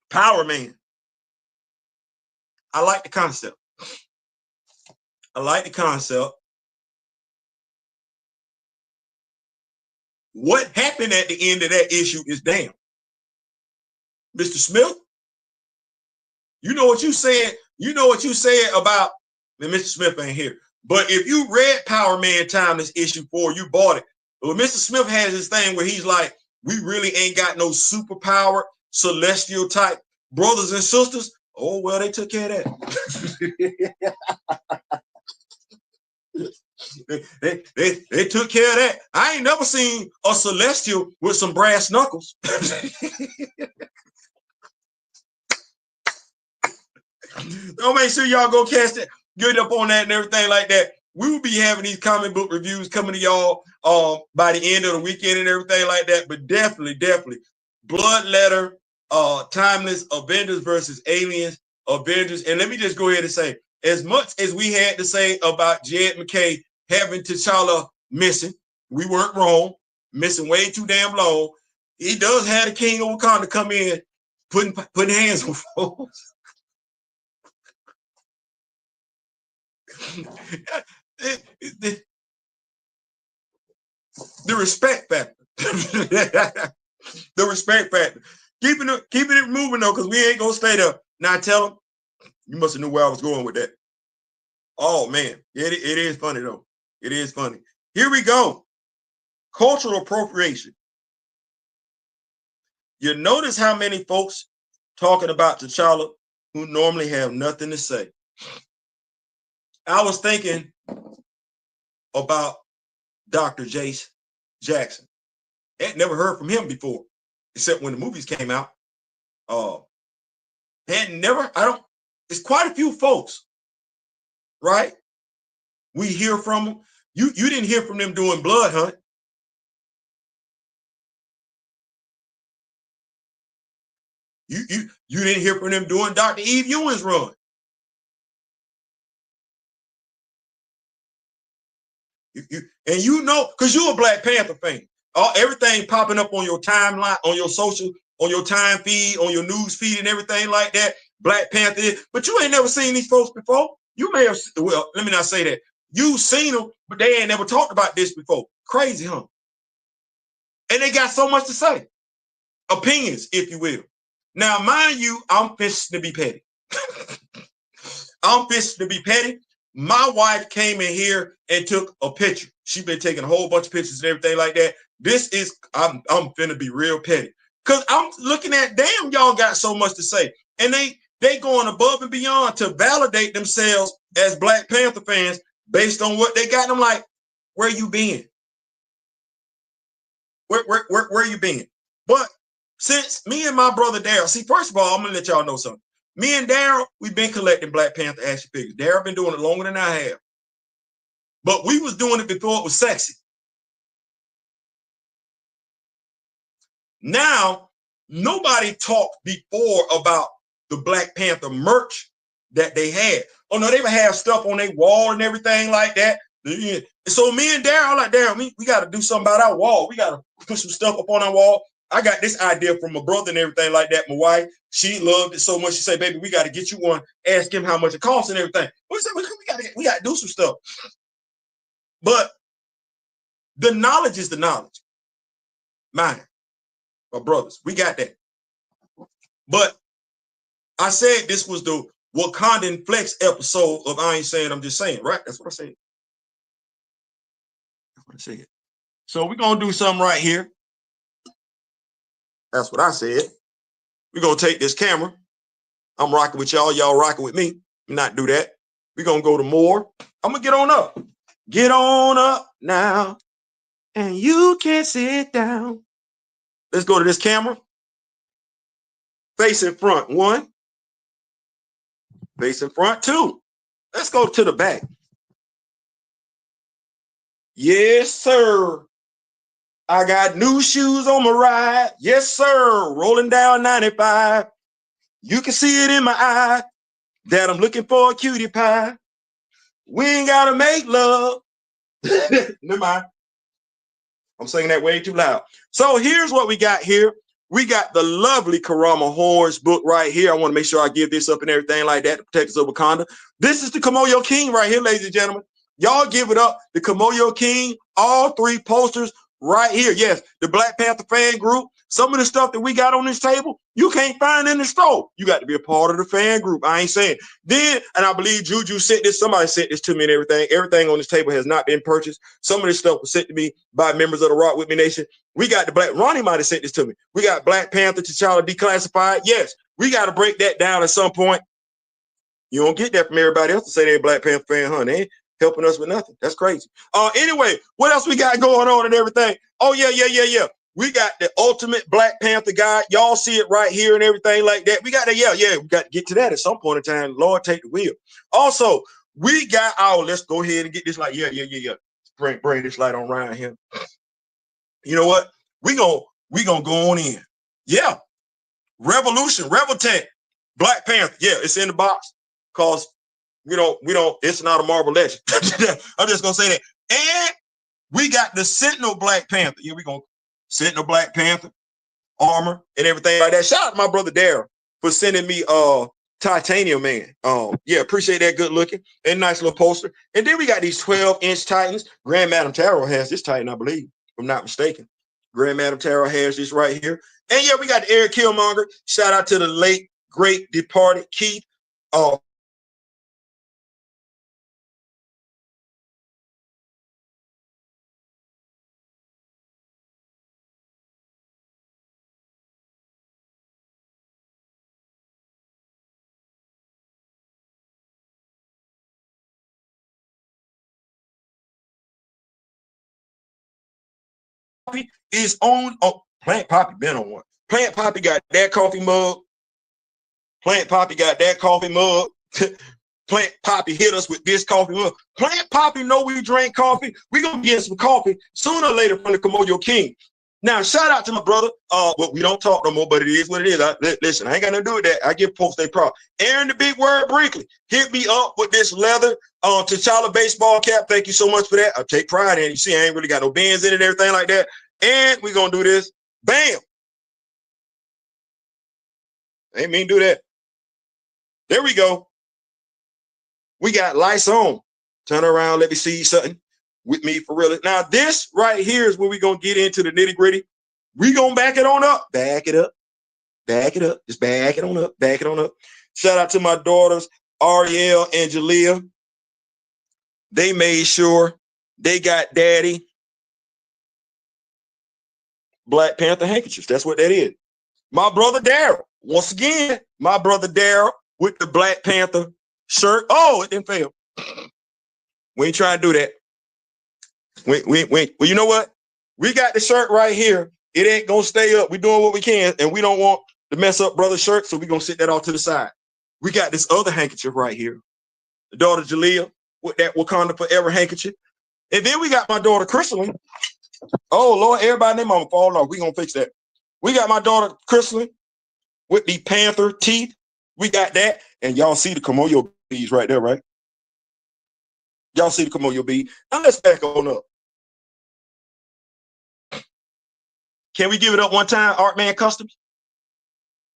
Power Man. I like the concept. What happened at the end of that issue is damn. Mr. Smith, you know what you said. You know what you said about Mr. Smith ain't here. But if you read Power Man Timeless issue 4, you bought it. Well, Mr. Smith has this thing where he's like, we really ain't got no superpower, celestial type brothers and sisters. Oh, well, they took care of that. They took care of that. I ain't never seen a celestial with some brass knuckles. So make sure y'all go catch that, get up on that and everything like that. We will be having these comic book reviews coming to y'all by the end of the weekend and everything like that. But definitely, Blood Letter, Timeless, Avengers versus Aliens, Avengers. And let me just go ahead and say, as much as we had to say about Jed McKay having T'Challa missing, we weren't wrong, missing way too damn long. He does have the King of Wakanda come in, putting hands on folks. The respect factor. The respect factor. Keeping it moving though, because we ain't gonna stay there. Now tell them, you must have knew where I was going with that. Oh man, it is funny though. It is funny. Here we go. Cultural appropriation. You notice how many folks talking about T'Challa who normally have nothing to say. I was thinking about Dr. Jace Jackson. Had never heard from him before, except when the movies came out. It's quite a few folks, right? We hear from them. You didn't hear from them doing Blood Hunt. You didn't hear from them doing Dr. Eve Ewing's run. And you know, because you're a Black Panther fan. Everything popping up on your timeline, on your social, on your time feed, on your news feed and everything like that. Black Panther, but you ain't never seen these folks before. You may have, well, let me not say that. You've seen them, but they ain't never talked about this before. Crazy, huh? And they got so much to say. Opinions, if you will. Now, mind you, I'm fishing to be petty. I'm fishing to be petty. My wife came in here and took a picture. She's been taking a whole bunch of pictures and everything like that. I'm finna be real petty. Because I'm looking at, damn, y'all got so much to say. And they going above and beyond to validate themselves as Black Panther fans based on what they got. And I'm like, where you been? Where you been? But since me and my brother Daryl, see, first of all, I'm gonna let y'all know something. Me and Daryl, we've been collecting Black Panther action figures. Daryl been doing it longer than I have. But we was doing it before it was sexy. Now, nobody talked before about the Black Panther merch that they had. Oh no, they would have stuff on their wall and everything like that. So me and Daryl, like, Daryl, we got to do something about our wall. We got to put some stuff up on our wall. I got this idea from my brother and everything like that. My wife, she loved it so much. She said, baby, we got to get you one. Ask him how much it costs and everything. We said, we got to do some stuff. But the knowledge is the knowledge. Mine, my brothers, we got that. But I said this was the Wakandan Flex episode of I Ain't Saying, I'm Just Saying, right? That's what I said. That's what I said. So we're going to do something right here. That's what I said. We're going to take this camera. I'm rocking with y'all. Y'all rocking with me. Not do that. We're going to go to more. I'm going to get on up. Get on up now. And you can sit down. Let's go to this camera. Face in front. 1. Face in front. 2. Let's go to the back. Yes, sir. I got new shoes on my ride. Yes, sir. Rolling down 95. You can see it in my eye that I'm looking for a cutie pie. We ain't got to make love. Never mind. I'm saying that way too loud. So here's what we got here. We got the lovely Karama Horns book right here. I want to make sure I give this up and everything like that to Protectors of Wakanda. This is the Kamoyo King right here, ladies and gentlemen. Y'all give it up. The Kamoyo King, all 3 posters right here. Yes, the Black Panther fan group. Some of the stuff that we got on this table, you can't find in the store. You got to be a part of the fan group. I ain't saying. Then, and I believe Juju sent this, somebody sent this to me and everything. Everything on this table has not been purchased. Some of this stuff was sent to me by members of the Rock With Me Nation. We got the Black, Ronnie might have sent this to me. We got Black Panther, T'Challa Declassified. Yes, we got to break that down at some point. You don't get that from everybody else to say they're a Black Panther fan, huh? They ain't helping us with nothing. That's crazy. Anyway, what else we got going on and everything? Oh, yeah. We got the ultimate Black Panther guide. Y'all see it right here and everything like that. We got that. Yeah. We got to get to that at some point in time. Lord, take the wheel. Also, we got our, let's go ahead and get this light. Yeah. Bring this light on around here. You know what? We gonna go on in. Yeah. Revolution, Revoltech, Black Panther. Yeah, it's in the box because we don't, it's not a Marvel legend. I'm just gonna say that. And we got the Sentinel Black Panther. Yeah, we gonna Sentinel Black Panther, armor and everything like that. Shout out to my brother Daryl for sending me Titanium Man. Yeah, appreciate that. Good looking and nice little poster. And then we got these 12-inch Titans. Grand Madam Tarot has this Titan, I believe, if I'm not mistaken. Grand Madam Tarot has this right here. And yeah, we got the Eric Killmonger. Shout out to the late, great, departed Keith. Is on Plant Poppy been on one. Plant Poppy got that coffee mug. Plant Poppy got that coffee mug. Plant Poppy hit us with this coffee mug. Plant Poppy know we drink coffee. We gonna get some coffee sooner or later from the Kamoyo King. Now, shout out to my brother. But we don't talk no more, but it is what it is. Listen, I ain't got nothing to do with that. I give folks their prop. Aaron the Big Word Brinkley hit me up with this leather T'Challa baseball cap. Thank you so much for that. I take pride in it. You see, I ain't really got no bands in it and everything like that. And we're going to do this. Bam. I ain't mean to do that. There we go. We got lights on. Turn around. Let me see something with me for real. Now, this right here is where we're going to get into the nitty gritty. We're going to back it on up. Back it up. Back it up. Just back it on up. Back it on up. Shout out to my daughters, Ariel and Jalea. They made sure they got daddy Black Panther handkerchiefs. That's what that is. My brother Daryl. Once again, my brother Daryl with the Black Panther shirt. Oh, it didn't fail. We ain't trying to do that. Well, you know what? We got the shirt right here. It ain't gonna stay up. We're doing what we can, and we don't want to mess up brother's shirt, so we're gonna sit that off to the side. We got this other handkerchief right here. The daughter Jalea with that Wakanda Forever handkerchief. And then we got my daughter Crystalline. Oh Lord, everybody and their mama falling off. We gonna fix that. We got my daughter Crystalline with the panther teeth. We got that, and y'all see the Komoyo beads right there, right? Y'all see the Komoyo bead. Now let's back on up. Can we give it up one time, Art Man Customs?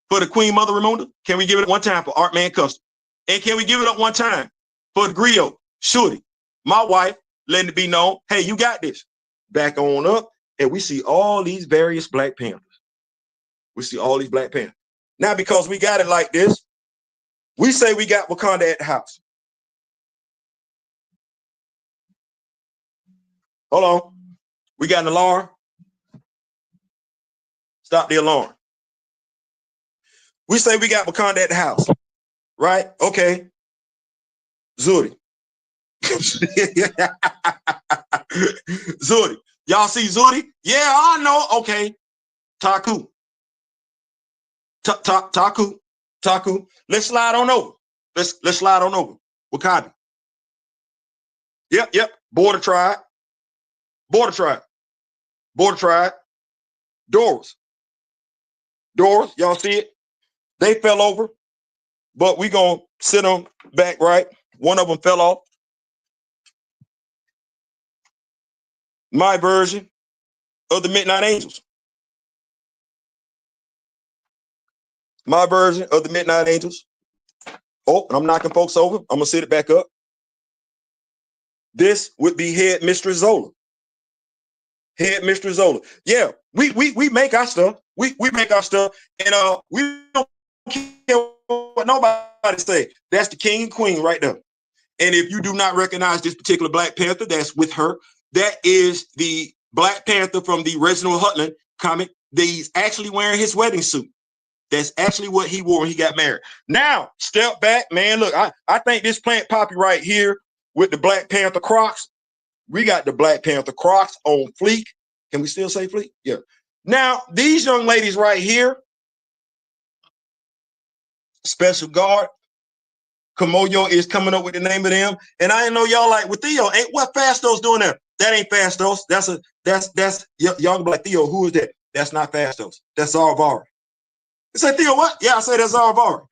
For the Queen Mother Ramunda? Can we give it up one time for Art Man Customs? And can we give it up one time for the Griot, Shorty, my wife, letting it be known, hey, you got this. Back on up, and we see all these various Black Panthers. We see all these Black Panthers. Now, because we got it like this, we say we got Wakanda at the house. Hold on. We got an alarm. Stop the alarm. We say we got Wakanda at the house, right? Okay. Zuri. Zuri. Y'all see Zuri? Yeah, I know. Okay. Taku. Taku. Let's slide on over. Let's slide on over. Wakanda. Yep. Border tribe. Doors. Y'all see it? They fell over, but we gonna sit them back right. One of them fell off. My version of the Midnight Angels. My version of the Midnight Angels. Oh, I'm knocking folks over. I'm gonna sit it back up. This would be Head Mistress Zola. Yeah, we make our stuff. We make our stuff, and we don't care what nobody say. That's the king and queen right there. And if you do not recognize this particular Black Panther, that's with her. That is the Black Panther from the Reginald Hutland comic. He's actually wearing his wedding suit. That's actually what he wore when he got married. Now, step back, man. Look, I think this plant poppy right here with the Black Panther Crocs. We got the Black Panther Crocs on fleek. Can we still say fleek? Yeah. Now, these young ladies right here, Special Guard, Komoyo is coming up with the name of them. And I didn't know y'all like, with Theo, ain't what Fastos doing there? That ain't Fastos. That's y'all be like, Theo, who is that? That's not Fastos. That's Zarvari. You say, Theo, what? Yeah, I say that's Zarvari.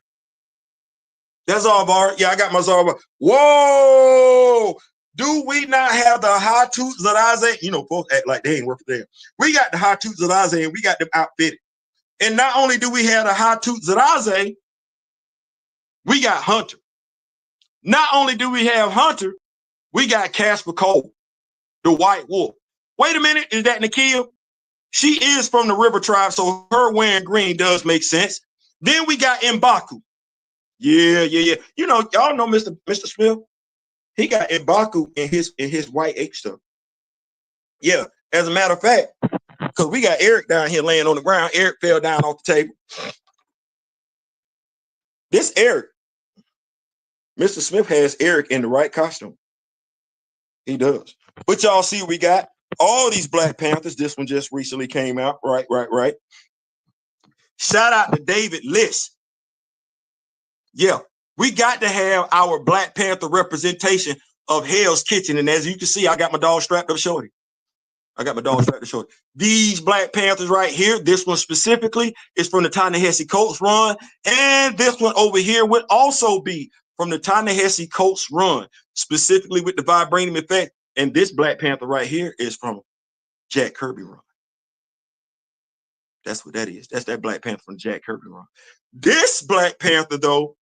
That's Zarvari. Yeah, I got my Zarvari. Whoa! Do we not have the high toots Zadaze? You know, folks act like they ain't worth a damn. We got the high toots Zadaze and we got them outfitted. And not only do we have the high toots Zadaze, we got Hunter. Not only do we have Hunter, we got Casper Cole, the White Wolf. Wait a minute, is that Nakia? She is from the River Tribe, so her wearing green does make sense. Then we got M'Baku. Yeah. You know, y'all know Mr. Smith. He got M'Baku in his white H stuff. Yeah, as a matter of fact, because we got Eric down here laying on the ground. Eric fell down off the table. This Eric, Mr. Smith has Eric in the right costume. He does. But y'all see, we got all these Black Panthers. This one just recently came out. Right. Shout out to David Liss. Yeah, we got to have our Black Panther representation of Hell's Kitchen. And as you can see, I got my dog strapped up shorty. These Black Panthers right here, this one specifically is from the Ta-Nehisi Coates run. And this one over here would also be from the Ta-Nehisi Coates run, specifically with the vibranium effect. And this Black Panther right here is from Jack Kirby run. That's what that is. That's that Black Panther from Jack Kirby run. This Black Panther, though,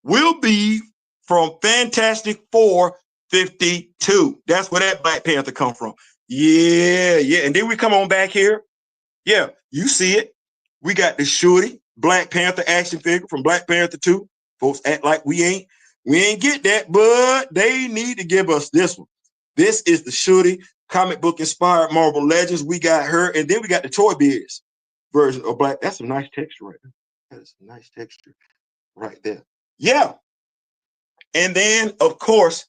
will be from Fantastic Four 52. That's where that Black Panther come from. Yeah. And then we come on back here. Yeah, you see it. We got the Shorty Black Panther action figure from Black Panther 2. Folks act like we ain't get that, but they need to give us this one. This is the Shorty comic book inspired Marvel Legends. We got her, and then we got the Toy Biz version of Black. That's a nice texture right there. That is a nice texture right there. Yeah. And then, of course,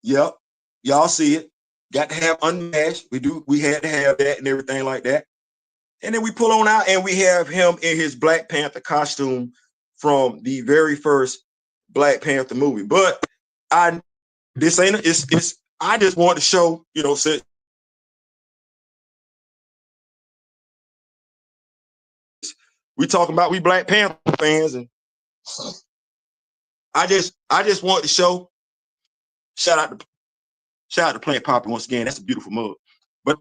yep, y'all see it. got to have unmasked. We had to have that and everything like that. And then we pull on out and we have him in his Black Panther costume from the very first Black Panther movie. But I just want to show, you know, since we talking about we Black Panther fans, and I just want to show, shout out to Plant Poppy once again. That's a beautiful mug. But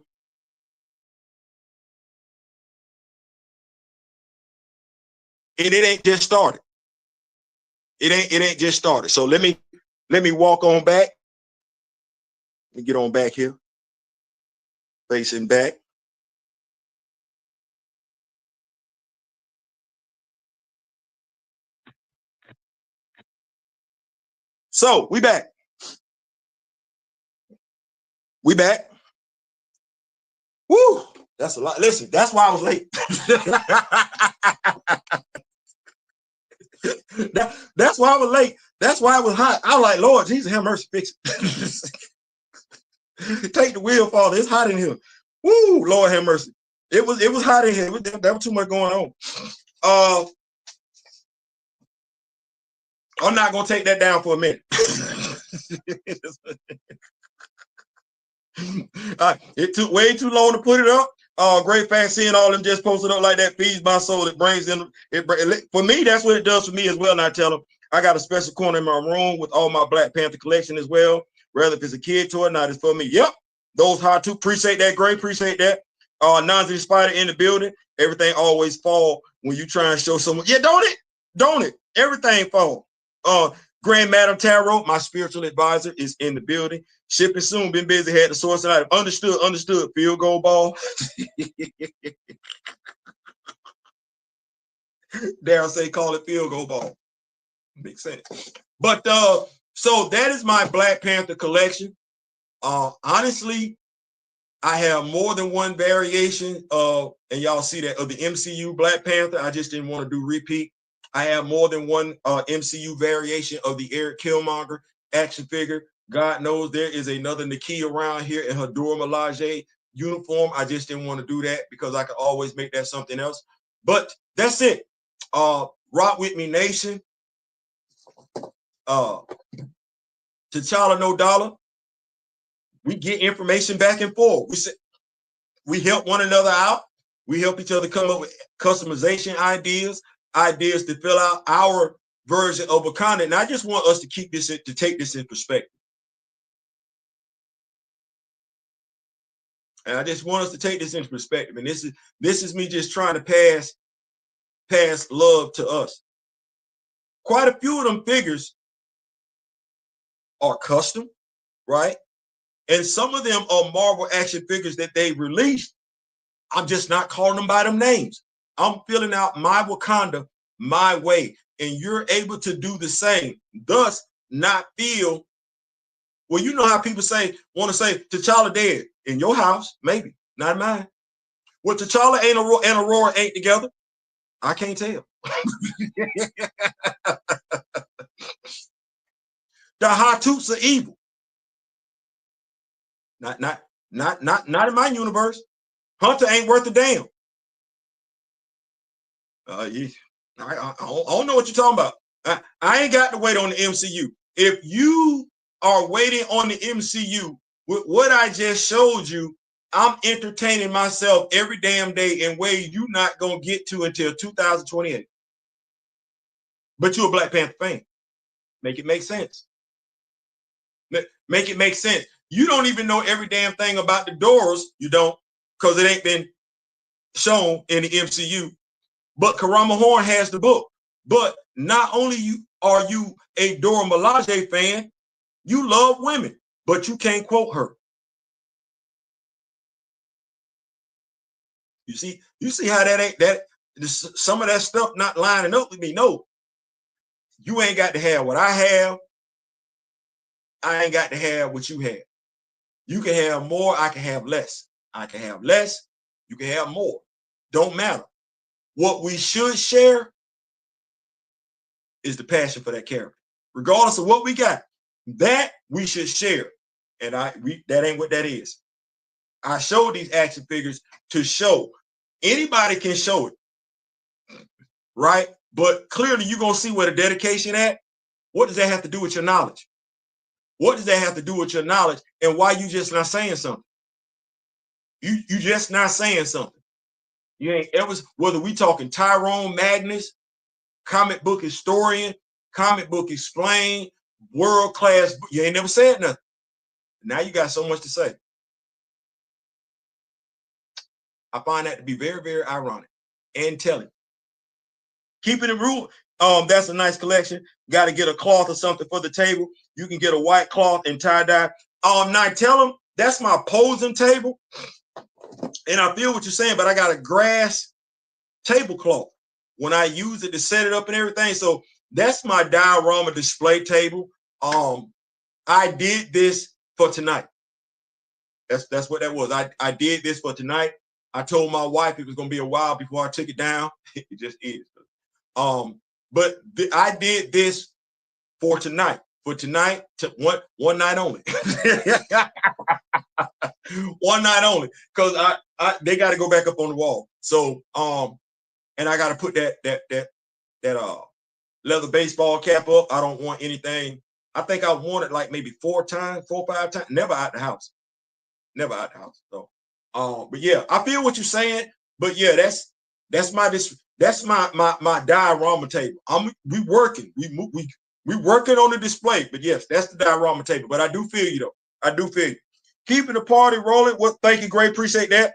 it ain't just started. It ain't just started. So let me walk on back. Let me get on back here. Facing back. So we back. We back. Woo! That's a lot. Listen, that's why I was late. That's why I was late. That's why it was hot. I was like, Lord Jesus, have mercy, fix it. Take the wheel, Father. It's hot in here. Woo, Lord have mercy. It was hot in here. There was too much going on. I'm not gonna take that down for a minute. It took way too long to put it up. Great fan seeing all them just posted up like that feeds my soul. It brings in for me. That's what it does for me as well. And I tell them I got a special corner in my room with all my Black Panther collection as well. Whether if it's a kid toy or not, it's for me. Yep, those hard to appreciate that. Great, appreciate that. Nonzy Spider in the building. Everything always fall when you try and show someone. Yeah, don't it? Everything fall. Grand Madam Tarot, my spiritual advisor, is in the building. Shipping soon, been busy, had the source and item. Understood. Field goal ball. Dare I say, call it field goal ball. Makes sense. But so that is my Black Panther collection. Honestly, I have more than one variation of, and y'all see that, of the MCU Black Panther. I just didn't want to do repeat. I have more than one MCU variation of the Eric Killmonger action figure. God knows there is another Nakia around here in her Dora Milaje uniform. I just didn't want to do that because I could always make that something else. But that's it. Rock with me, nation. T'Challa No Dollar. We get information back and forth. We help one another out. We help each other come up with customization ideas to fill out our version of Wakanda. And I just want us to take this in perspective. And I just want us to take this into perspective. And this is me just trying to pass love to us. Quite a few of them figures are custom, right? And some of them are Marvel action figures that they released. I'm just not calling them by them names. I'm filling out my Wakanda my way. And you're able to do the same. Thus, not feel, well, you know how people want to say, T'Challa dead. In your house, maybe, not mine. Well, T'Challa and Aurora ain't together. I can't tell. The Hatuts are evil. Not in my universe. Hunter ain't worth a damn. I don't know what you're talking about. I ain't got to wait on the MCU. If you are waiting on the MCU with what I just showed you, I'm entertaining myself every damn day in ways you're not going to get to until 2028. But you're a Black Panther fan. Make it make sense. Make it make sense. You don't even know every damn thing about the Doors. You don't, because it ain't been shown in the MCU. But Karama Horn has the book. But not only are you a Dora Milaje fan, you love women, but you can't quote her. You see how some of that stuff not lining up with me. No, you ain't got to have what I have. I ain't got to have what you have. You can have more, I can have less. I can have less, you can have more. Don't matter. What we should share is the passion for that character. Regardless of what we got, that we should share. And that ain't what that is. I showed these action figures to show anybody can show it, right? But clearly you're gonna see where the dedication at. What does that have to do with your knowledge? What does that have to do with your knowledge, and why you just not saying something? You just not saying something. You ain't ever, whether we talking Tyrone Magnus, comic book historian, comic book explain, world class, you ain't never said nothing. Now you got so much to say. I find that to be very, very ironic and telling. Keeping it real. That's a nice collection. Got to get a cloth or something for the table. You can get a white cloth and tie-dye. Now tell them that's my posing table. And I feel what you're saying, but I got a grass tablecloth when I use it to set it up and everything. So that's my diorama display table. I did this for tonight. That's what that was. I did this for tonight. I told my wife it was gonna be a while before I took it down. It just is. But I did this for tonight. For tonight, one night only. One night only, because they got to go back up on the wall. So and I got to put that leather baseball cap up. I don't want anything. I think I worn it like maybe 4 or 5 times. Never out the house. Never out the house. So but yeah, I feel what you're saying. But yeah, that's my diorama table. We working. We working on the display. But yes, that's the diorama table. But I do feel you though. I do feel you. Keeping the party rolling. Well, thank you, Gray. Appreciate that.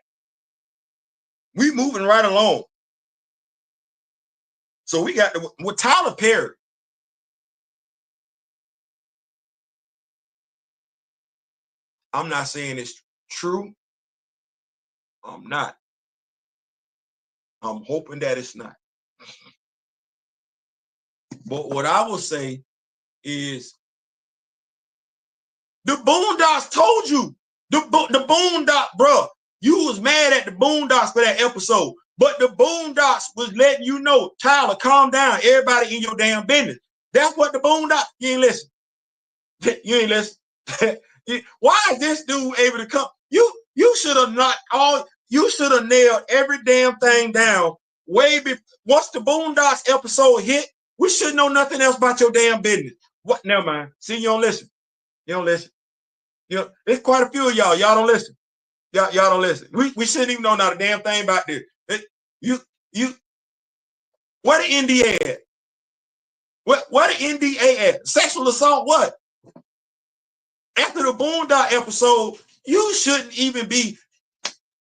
We moving right along. So we got with Tyler Perry. I'm not saying it's true. I'm not. I'm hoping that it's not. But what I will say is the Boondocks told you. The Boondock, bro. You was mad at the Boondocks for that episode. But the Boondocks was letting you know, Tyler, calm down. Everybody in your damn business. That's what the Boondocks, you ain't listen. You ain't listen. Why is this dude able to come? You should have you should have nailed every damn thing down way before. Once the Boondocks episode hit, we should know nothing else about your damn business. What? Never mind. See, you don't listen. You don't listen. You know, there's quite a few of y'all. Y'all don't listen. Y'all don't listen. We shouldn't even know not a damn thing about this. What the NDA at? What the NDA at? Sexual assault, what? After the Boondock episode, you shouldn't even be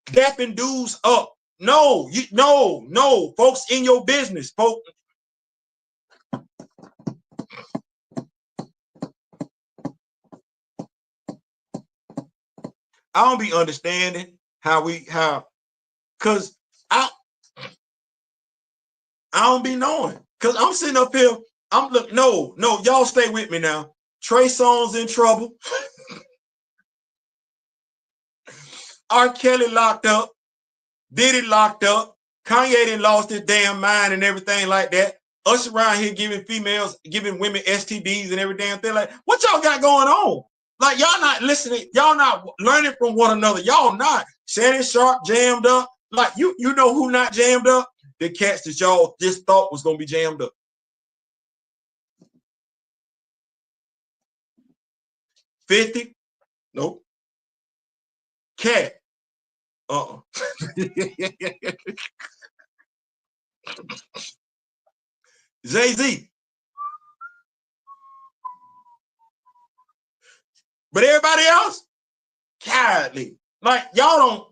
dapping dudes up. No, no, folks in your business, folks. I don't be understanding because I don't be knowing. Because I'm sitting up here, no, y'all stay with me now. Trey Songz in trouble. R. Kelly locked up. Diddy locked up. Kanye done lost his damn mind and everything like that. Us around here giving women STDs and every damn thing. Like, what y'all got going on? Like, y'all not listening. Y'all not learning from one another. Y'all not. Shannon Sharp jammed up. Like, you know who not jammed up? The cats that y'all just thought was going to be jammed up. 50? Nope. Cat? Jay-Z. But everybody else, godly. Like, y'all don't.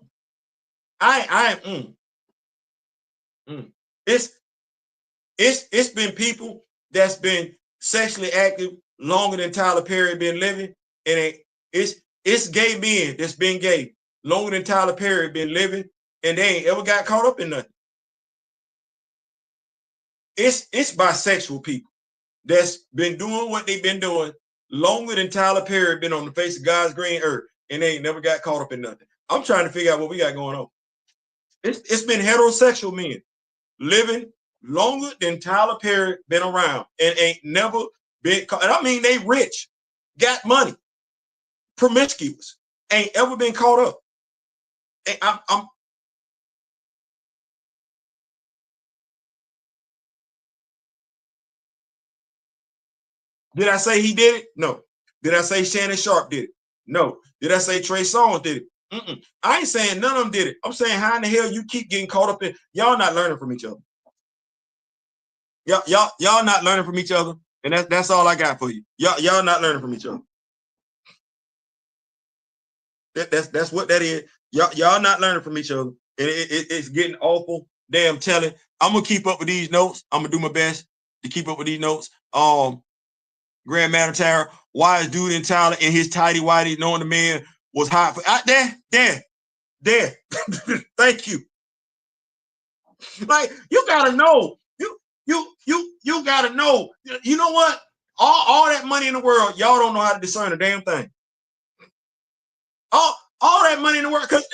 It's been people that's been sexually active longer than Tyler Perry been living, and it's gay men that's been gay longer than Tyler Perry been living, and they ain't ever got caught up in nothing. It's bisexual people that's been doing what they've been doing longer than Tyler Perry been on the face of God's green earth, and they ain't never got caught up in nothing. I'm trying to figure out what we got going on. It's been heterosexual men living longer than Tyler Perry been around and ain't never been caught. And I mean, they rich, got money, promiscuous, ain't ever been caught up. And did I say he did it? No. Did I say Shannon Sharp did it? No. Did I say Trey Songz did it? I ain't saying none of them did it. I'm saying how in the hell you keep getting caught up in, y'all not learning from each other. Y'all not learning from each other. And that's all I got for you. Y'all not learning from each other. That's what that is. Y'all not learning from each other. And it's getting awful. Damn telling. I'm gonna keep up with these notes. I'm gonna do my best to keep up with these notes. Grand Madam Tara, why is dude in Tyler in his tidy whitey knowing the man was hot for out there? Thank you. Like, you gotta know. You gotta know. You know what? All that money in the world, y'all don't know how to discern a damn thing. All that money in the world, because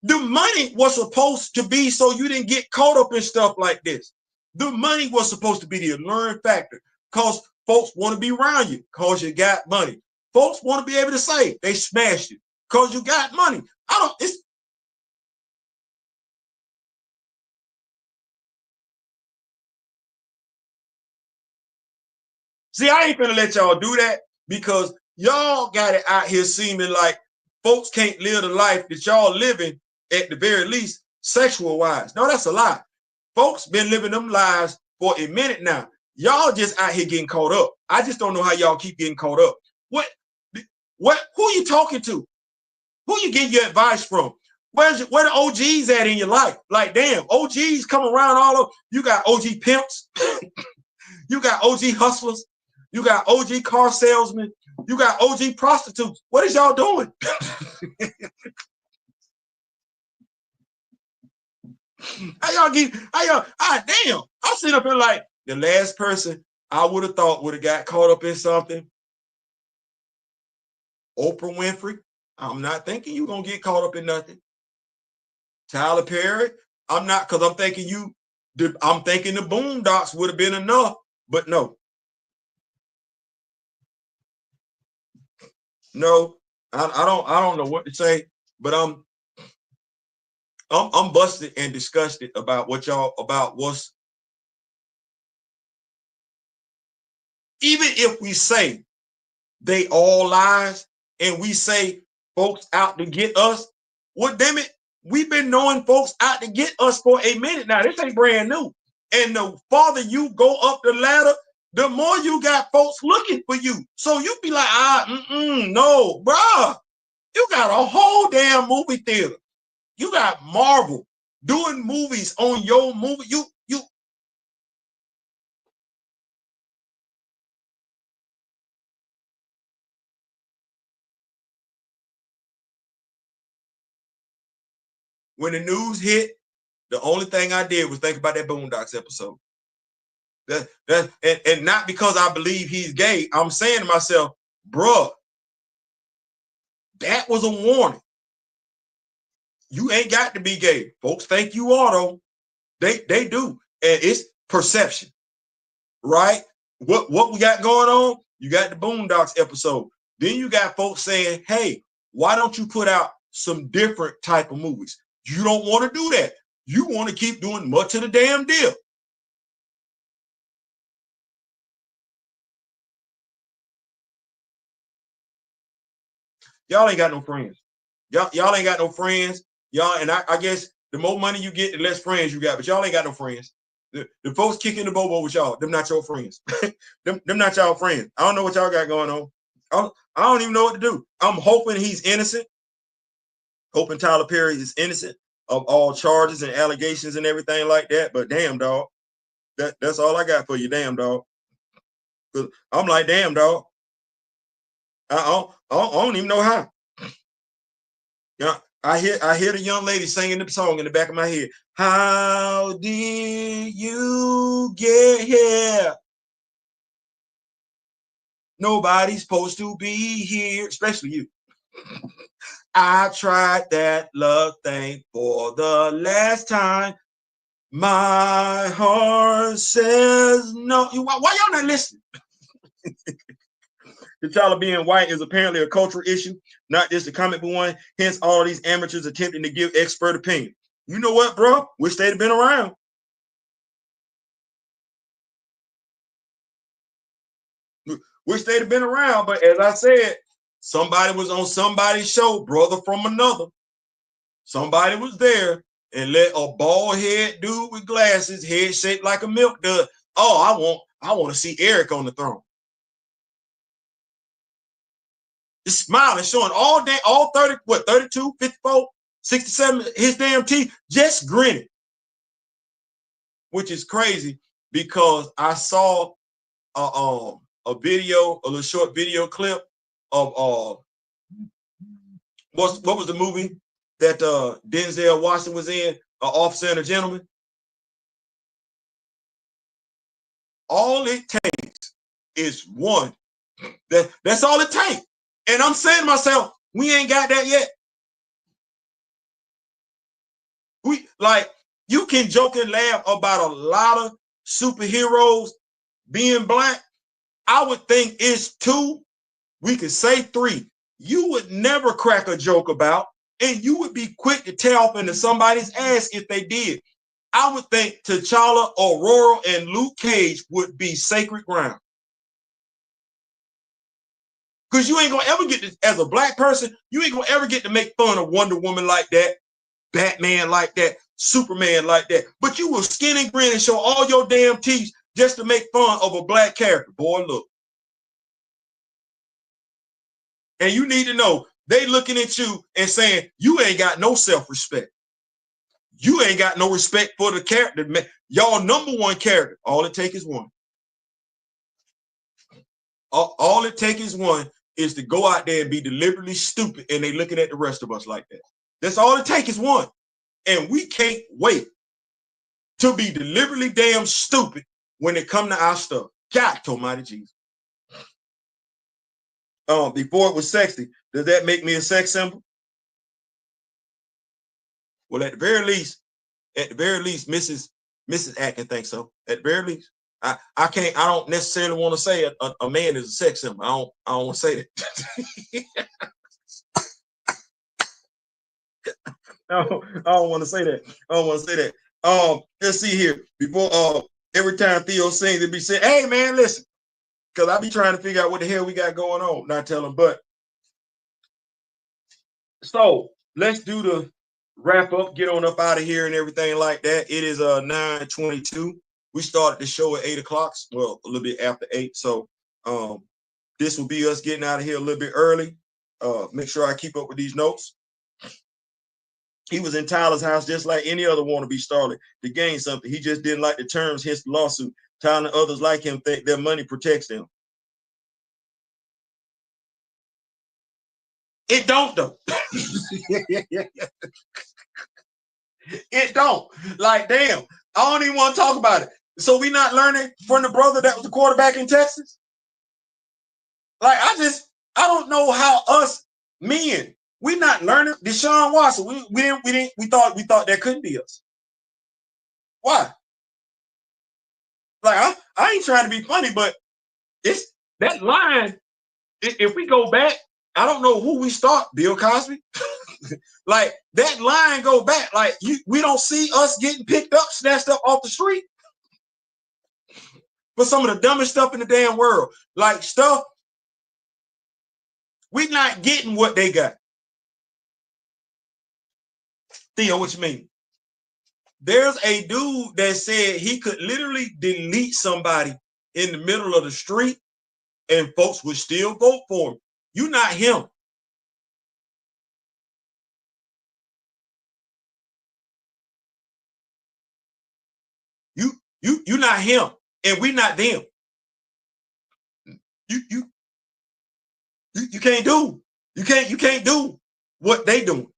the money was supposed to be so you didn't get caught up in stuff like this. The money was supposed to be the alluring factor, because folks want to be around you because you got money. Folks want to be able to say they smashed you because you got money. See, I ain't gonna let y'all do that, because y'all got it out here seeming like folks can't live the life that y'all living, at the very least, sexual wise. No, that's a lie. Folks been living them lives for a minute now. Y'all just out here getting caught up. I just don't know how y'all keep getting caught up. Who you talking to? Who you getting your advice from? Where the OGs at in your life? Like, damn, OGs come around all over. You got OG pimps. You got OG hustlers. You got OG car salesmen. You got OG prostitutes. What is y'all doing? Damn. I'm sitting up here like, the last person I would have thought would have got caught up in something, Oprah Winfrey. I'm not thinking you're going to get caught up in nothing. Tyler Perry. I'm not, because I'm thinking the Boondocks would have been enough, but no. No, I don't know what to say, but I'm busted and disgusted about what's, even if we say they all lies and we say folks out to get us, well, damn it, we've been knowing folks out to get us for a minute now. This ain't brand new. And the farther you go up the ladder, the more you got folks looking for you. So you be like, no, bruh. You got a whole damn movie theater. You got Marvel doing movies on your movie. You when the news hit, the only thing I did was think about that Boondocks episode. And not because I believe he's gay. I'm saying to myself, bruh, that was a warning. You ain't got to be gay. Folks think you are, though. They do. And it's perception, right? What we got going on? You got the Boondocks episode. Then you got folks saying, hey, why don't you put out some different type of movies? You don't want to do that. You want to keep doing much of the damn deal. Y'all ain't got no friends. Y'all ain't got no friends. Y'all, and I guess the more money you get, the less friends you got. But y'all ain't got no friends. The folks kicking the bobo with y'all, them not your friends. them not y'all friends. I don't know what y'all got going on. I don't even know what to do. I'm hoping he's innocent. Hoping Tyler Perry is innocent of all charges and allegations and everything like that. But damn, dog, that's all I got for you, damn, dog. I'm like, damn, dog. I don't even know how. Yeah, I hear the young lady singing the song in the back of my head. How did you get here? Nobody's supposed to be here, especially you. I tried that love thing for the last time. My heart says no. Why y'all not listening? T'Challa being white is apparently a cultural issue, not just a comic book one. Hence, all of these amateurs attempting to give expert opinion. You know what, bro? Wish they'd have been around. Wish they'd have been around. But as I said, somebody was on somebody's show, brother from another. Somebody was there and let a bald head dude with glasses, head shaped like a milk dud. Oh, I want to see Eric on the throne. Just smiling, showing all day, all 30, 32, 54, 67, his damn teeth, just grinning. Which is crazy because I saw a video, a little short video clip of what was the movie that Denzel Washington was in, Officer and a Gentleman. All it takes is one. That's all it takes. And I'm saying to myself, we ain't got that yet. We like, you can joke and laugh about a lot of superheroes being black. I would think it's two. We could say three. You would never crack a joke about, and you would be quick to tear off into somebody's ass if they did. I would think T'Challa, Aurora, and Luke Cage would be sacred ground. Because you ain't gonna ever get to, as a black person, you ain't gonna ever get to make fun of Wonder Woman like that, Batman like that, Superman like that. But you will skin and grin and show all your damn teeth just to make fun of a black character. Boy, look. And you need to know, they looking at you and saying, you ain't got no self-respect. You ain't got no respect for the character. Y'all number one character. All it takes is one. All it takes is one is to go out there and be deliberately stupid, and they looking at the rest of us like that. That's all it takes is one. And we can't wait to be deliberately damn stupid when it come to our stuff. God almighty Jesus. Before it was sexy, does that make me a sex symbol? Well, at the very least, Mrs. Atkins thinks so. At the very least. I don't necessarily want to say a man is a sex symbol. I don't want to say that. I don't want to say that. I don't want to say that. Let's see here. Before every time Theo sings, it be saying, hey man, listen. Because I be trying to figure out what the hell we got going on. Not telling, but so let's do the wrap up, get on up out of here and everything like that. It is 9:22. We started the show at 8 o'clock, well, a little bit after 8. So this will be us getting out of here a little bit early. Make sure I keep up with these notes. He was in Tyler's house just like any other wannabe starlet to gain something. He just didn't like the terms, hence the lawsuit. Tyler and others like him think their money protects them. It don't, though. It don't. Like, damn, I don't even want to talk about it. So we not learning from the brother that was the quarterback in Texas? Like, I don't know how us men, we not learning. Deshaun Watson, we thought that couldn't be us. Why? Like, I ain't trying to be funny, but it's that line. If we go back, I don't know who we start, Bill Cosby. Like, that line go back. Like, we don't see us getting picked up, snatched up off the street for some of the dumbest stuff in the damn world. Like, stuff, we not getting what they got. Theo, what you mean? There's a dude that said he could literally delete somebody in the middle of the street and folks would still vote for him. You not him. You not him, and we not them. You can't do. You can't do what they doing.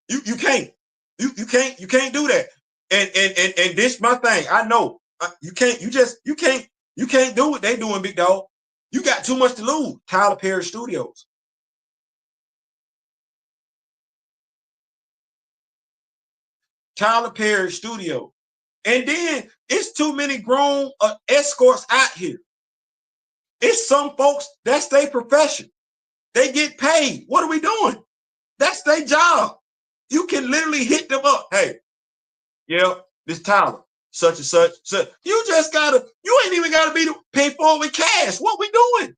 You can't. You can't do that. And this my thing. I know you can't. You can't do what they doing, big dog. You got too much to lose. Tyler Perry Studios. Tyler Perry Studio. And then it's too many grown escorts out here. It's some folks, that's their profession. They get paid. What are we doing? That's their job. You can literally hit them up. Hey, yeah, this Tyler, such and such. You just gotta, you ain't even gotta be paid for it with cash. What we doing?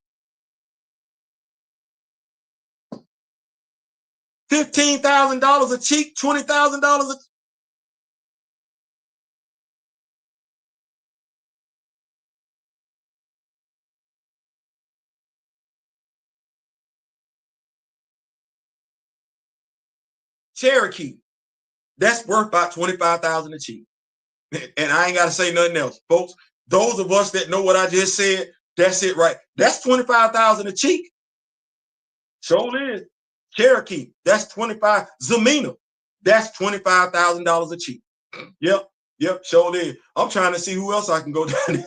$15,000 a cheek, $20,000 a Cherokee. That's worth about $25,000 a cheek. And I ain't got to say nothing else. Folks, those of us that know what I just said, that's it, right? That's $25,000 a cheek. Sure is. Cherokee, that's 25. Zamina, that's $25,000 a cheek. Yep, sure is. I'm trying to see who else I can go down.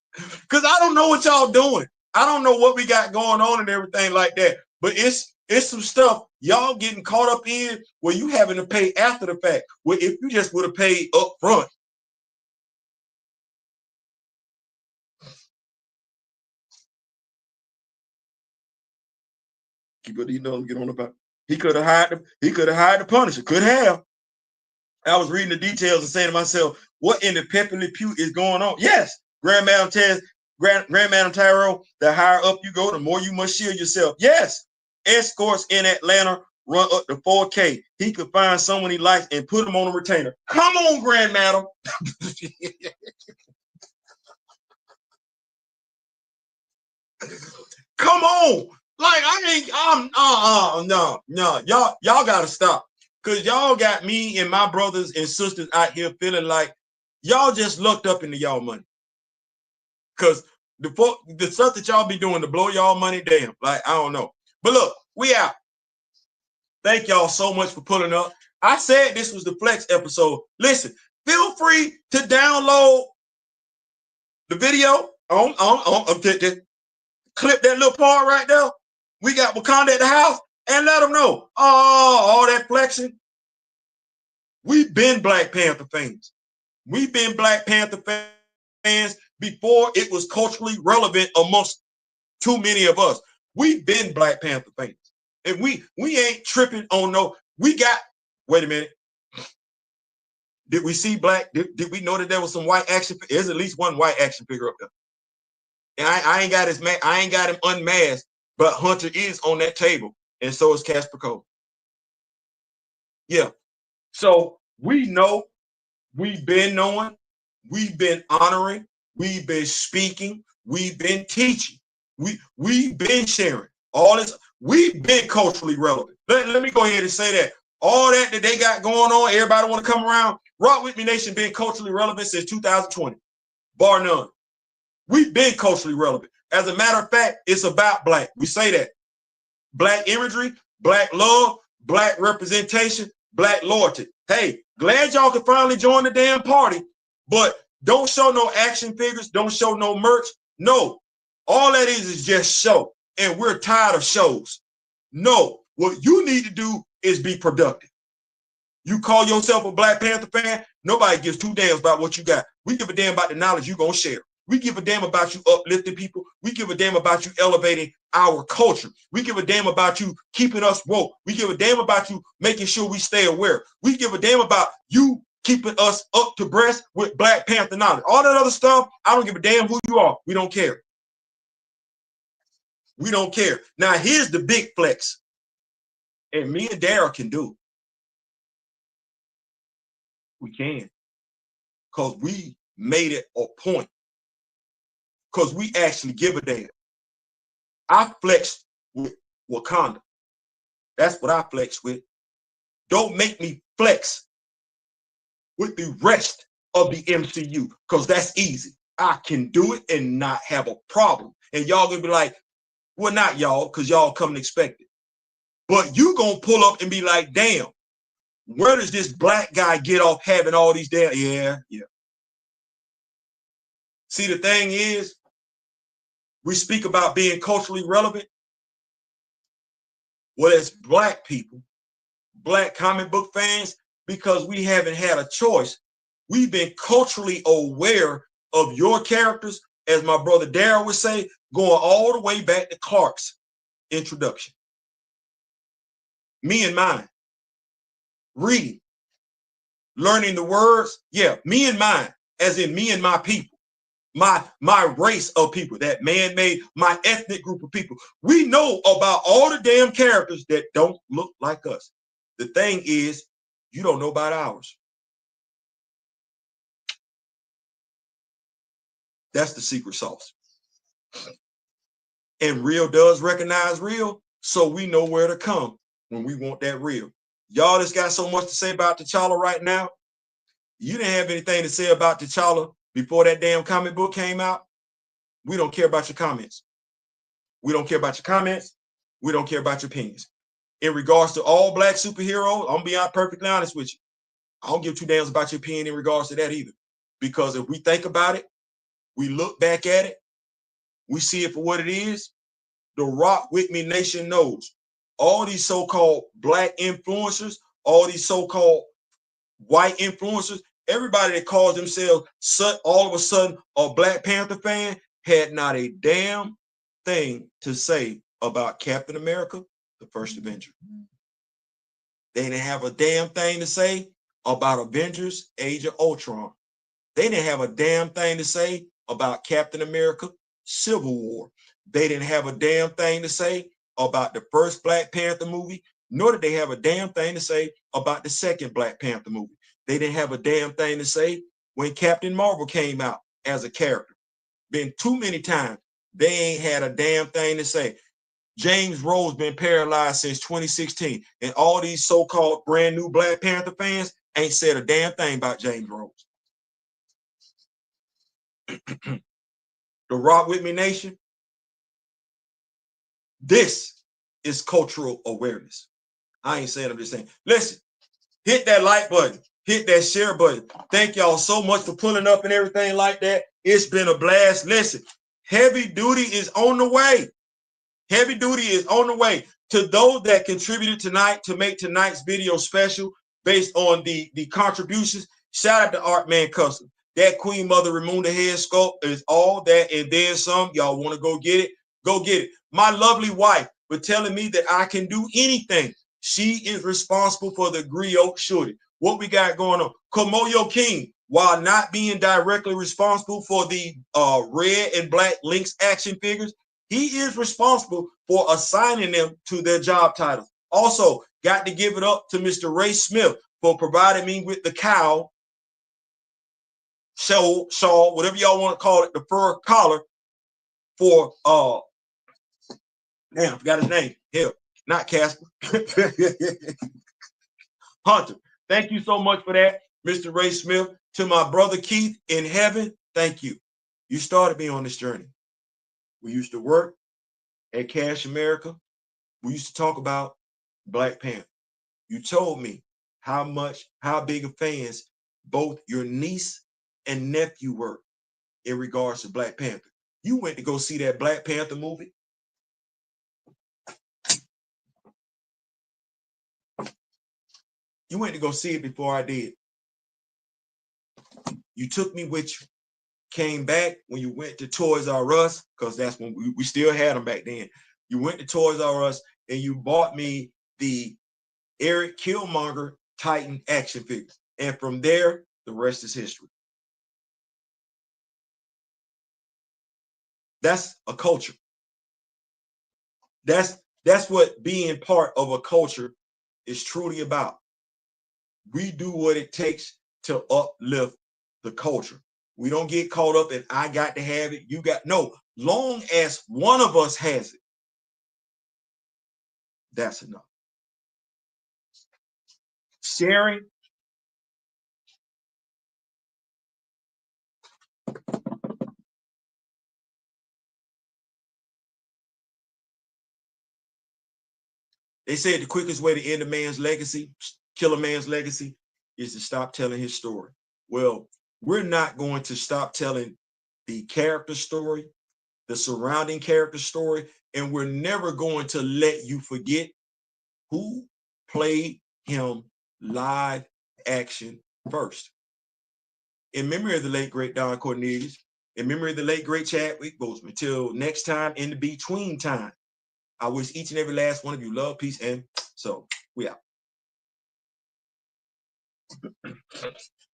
Because I don't know what y'all doing. I don't know what we got going on and everything like that. But it's some stuff y'all getting caught up in where you having to pay after the fact. Where if you just would have paid up front. But he doesn't get on about. He could have hired him. He could have hired the Punisher. Could have. I was reading the details and saying to myself, what in the Pepperly Pew is going on? Yes, Grand Madam Tyrell, the higher up you go, the more you must shield yourself. Yes, escorts in Atlanta run up to 4K. He could find someone he likes and put him on a retainer. Come on, Grand Madam. Come on. Like no. Y'all gotta stop. Cause y'all got me and my brothers and sisters out here feeling like y'all just looked up into y'all money. Cause the stuff that y'all be doing to blow y'all money, damn, like I don't know. But look, we out. Thank y'all so much for pulling up. I said this was the Flex episode. Listen, feel free to download the video on clip that little part right there. We got Wakanda at the house and let them know. Oh, all that flexing. We've been Black Panther fans. We've been Black Panther fans before it was culturally relevant amongst too many of us. We've been Black Panther fans. And we ain't tripping on no, we got, wait a minute. Did we see black? Did we know that there was some white action? There's at least one white action figure up there. And I ain't got him unmasked, but Hunter is on that table. And so is Casper Cole. Yeah. So we know, we've been knowing, we've been honoring, we've been speaking, we've been teaching, we've been sharing. All this, we've been culturally relevant. Let me go ahead and say that. All that they got going on, everybody want to come around. Rock With Me Nation been culturally relevant since 2020, bar none. We've been culturally relevant. As a matter of fact, it's about black. We say that. Black imagery, black love, black representation, black loyalty. Hey, glad y'all can finally join the damn party, but don't show no action figures, don't show no merch. No, all that is just show, and we're tired of shows. No, what you need to do is be productive. You call yourself a Black Panther fan, nobody gives two damns about what you got. We give a damn about the knowledge you're going to share. We give a damn about you uplifting people. We give a damn about you elevating our culture. We give a damn about you keeping us woke. We give a damn about you making sure we stay aware. We give a damn about you keeping us up to breast with Black Panther knowledge. All that other stuff, I don't give a damn who you are. We don't care. We don't care. Now, here's the big flex. And me and Daryl can do. We can. Because we made it a point. Because we actually give a damn. I flex with Wakanda. That's what I flex with. Don't make me flex with the rest of the MCU, because that's easy. I can do it and not have a problem. And y'all gonna be like, well, not y'all, because y'all come and expect it. But you gonna pull up and be like, damn, where does this black guy get off having all these damn? Yeah. See, the thing is, we speak about being culturally relevant. Well, as black people, black comic book fans, because we haven't had a choice, we've been culturally aware of your characters, as my brother Darryl would say, going all the way back to Clark's introduction. Me and mine. Reading. Learning the words. Yeah, me and mine, as in me and my people. My race of people, that man-made, my ethnic group of people. We know about all the damn characters that don't look like us. The thing is, you don't know about ours. That's the secret sauce. And real does recognize real, so we know where to come when we want that real. Y'all just got so much to say about T'Challa right now. You didn't have anything to say about T'Challa before that damn comic book came out. We don't care about your comments. We don't care about your comments. We don't care about your opinions. In regards to all black superheroes, I'm being perfectly honest with you. I don't give two damns about your opinion in regards to that either. Because if we think about it, we look back at it, we see it for what it is. The Rock With Me Nation knows all these so-called black influencers, all these so-called white influencers, everybody that calls themselves all of a sudden a Black Panther fan had not a damn thing to say about Captain America, the first Avenger. They didn't have a damn thing to say about Avengers, Age of Ultron. They didn't have a damn thing to say about Captain America, Civil War. They didn't have a damn thing to say about the first Black Panther movie, nor did they have a damn thing to say about the second Black Panther movie. They didn't have a damn thing to say when Captain Marvel came out as a character. Been too many times, they ain't had a damn thing to say. James Rose been paralyzed since 2016, and all these so-called brand new Black Panther fans ain't said a damn thing about James Rose. The Rock With Me Nation, this is cultural awareness. I ain't saying, I'm just saying. Listen, hit that like button, hit that share button. Thank y'all so much for pulling up and everything like that. It's been a blast. Listen, heavy duty is on the way. Heavy duty is on the way. To those that contributed tonight to make tonight's video special based on the contributions, shout out to Artman Custom. That Queen Mother Ramunda head sculpt is all that and then some. Y'all want to go get it? Go get it. My lovely wife for telling me that I can do anything. She is responsible for the griot shorty. What we got going on? Komoyo King, while not being directly responsible for the red and black Lynx action figures, he is responsible for assigning them to their job titles. Also, got to give it up to Mr. Ray Smith for providing me with the cow, shawl, whatever y'all want to call it, the fur collar for damn, I forgot his name. Hell, not Casper. Hunter. Thank you so much for that, Mr. Ray Smith. To my brother Keith in heaven, thank you. You started me on this journey. We used to work at Cash America. We used to talk about Black Panther. You told me how big of fans both your niece and nephew were in regards to Black Panther. You went to go see that Black Panther movie. You went to go see it before I did. You took me with you. Came back when you went to Toys R Us, because that's when we still had them back then. You went to Toys R Us and you bought me the Eric Killmonger Titan action figure. And from there, the rest is history. That's a culture. That's what being part of a culture is truly about. We do what it takes to uplift the culture. We don't get caught up in I got to have it, you got no. Long as one of us has it, that's enough. Sharing. They said the quickest way to end a man's legacy, kill a man's legacy, is to stop telling his story. Well, we're not going to stop telling the character story, the surrounding character story, and we're never going to let you forget who played him live action first. In memory of the late, great Don Cornelius, in memory of the late, great Chadwick Boseman. Till next time, in the between time, I wish each and every last one of you love, peace, and so we out.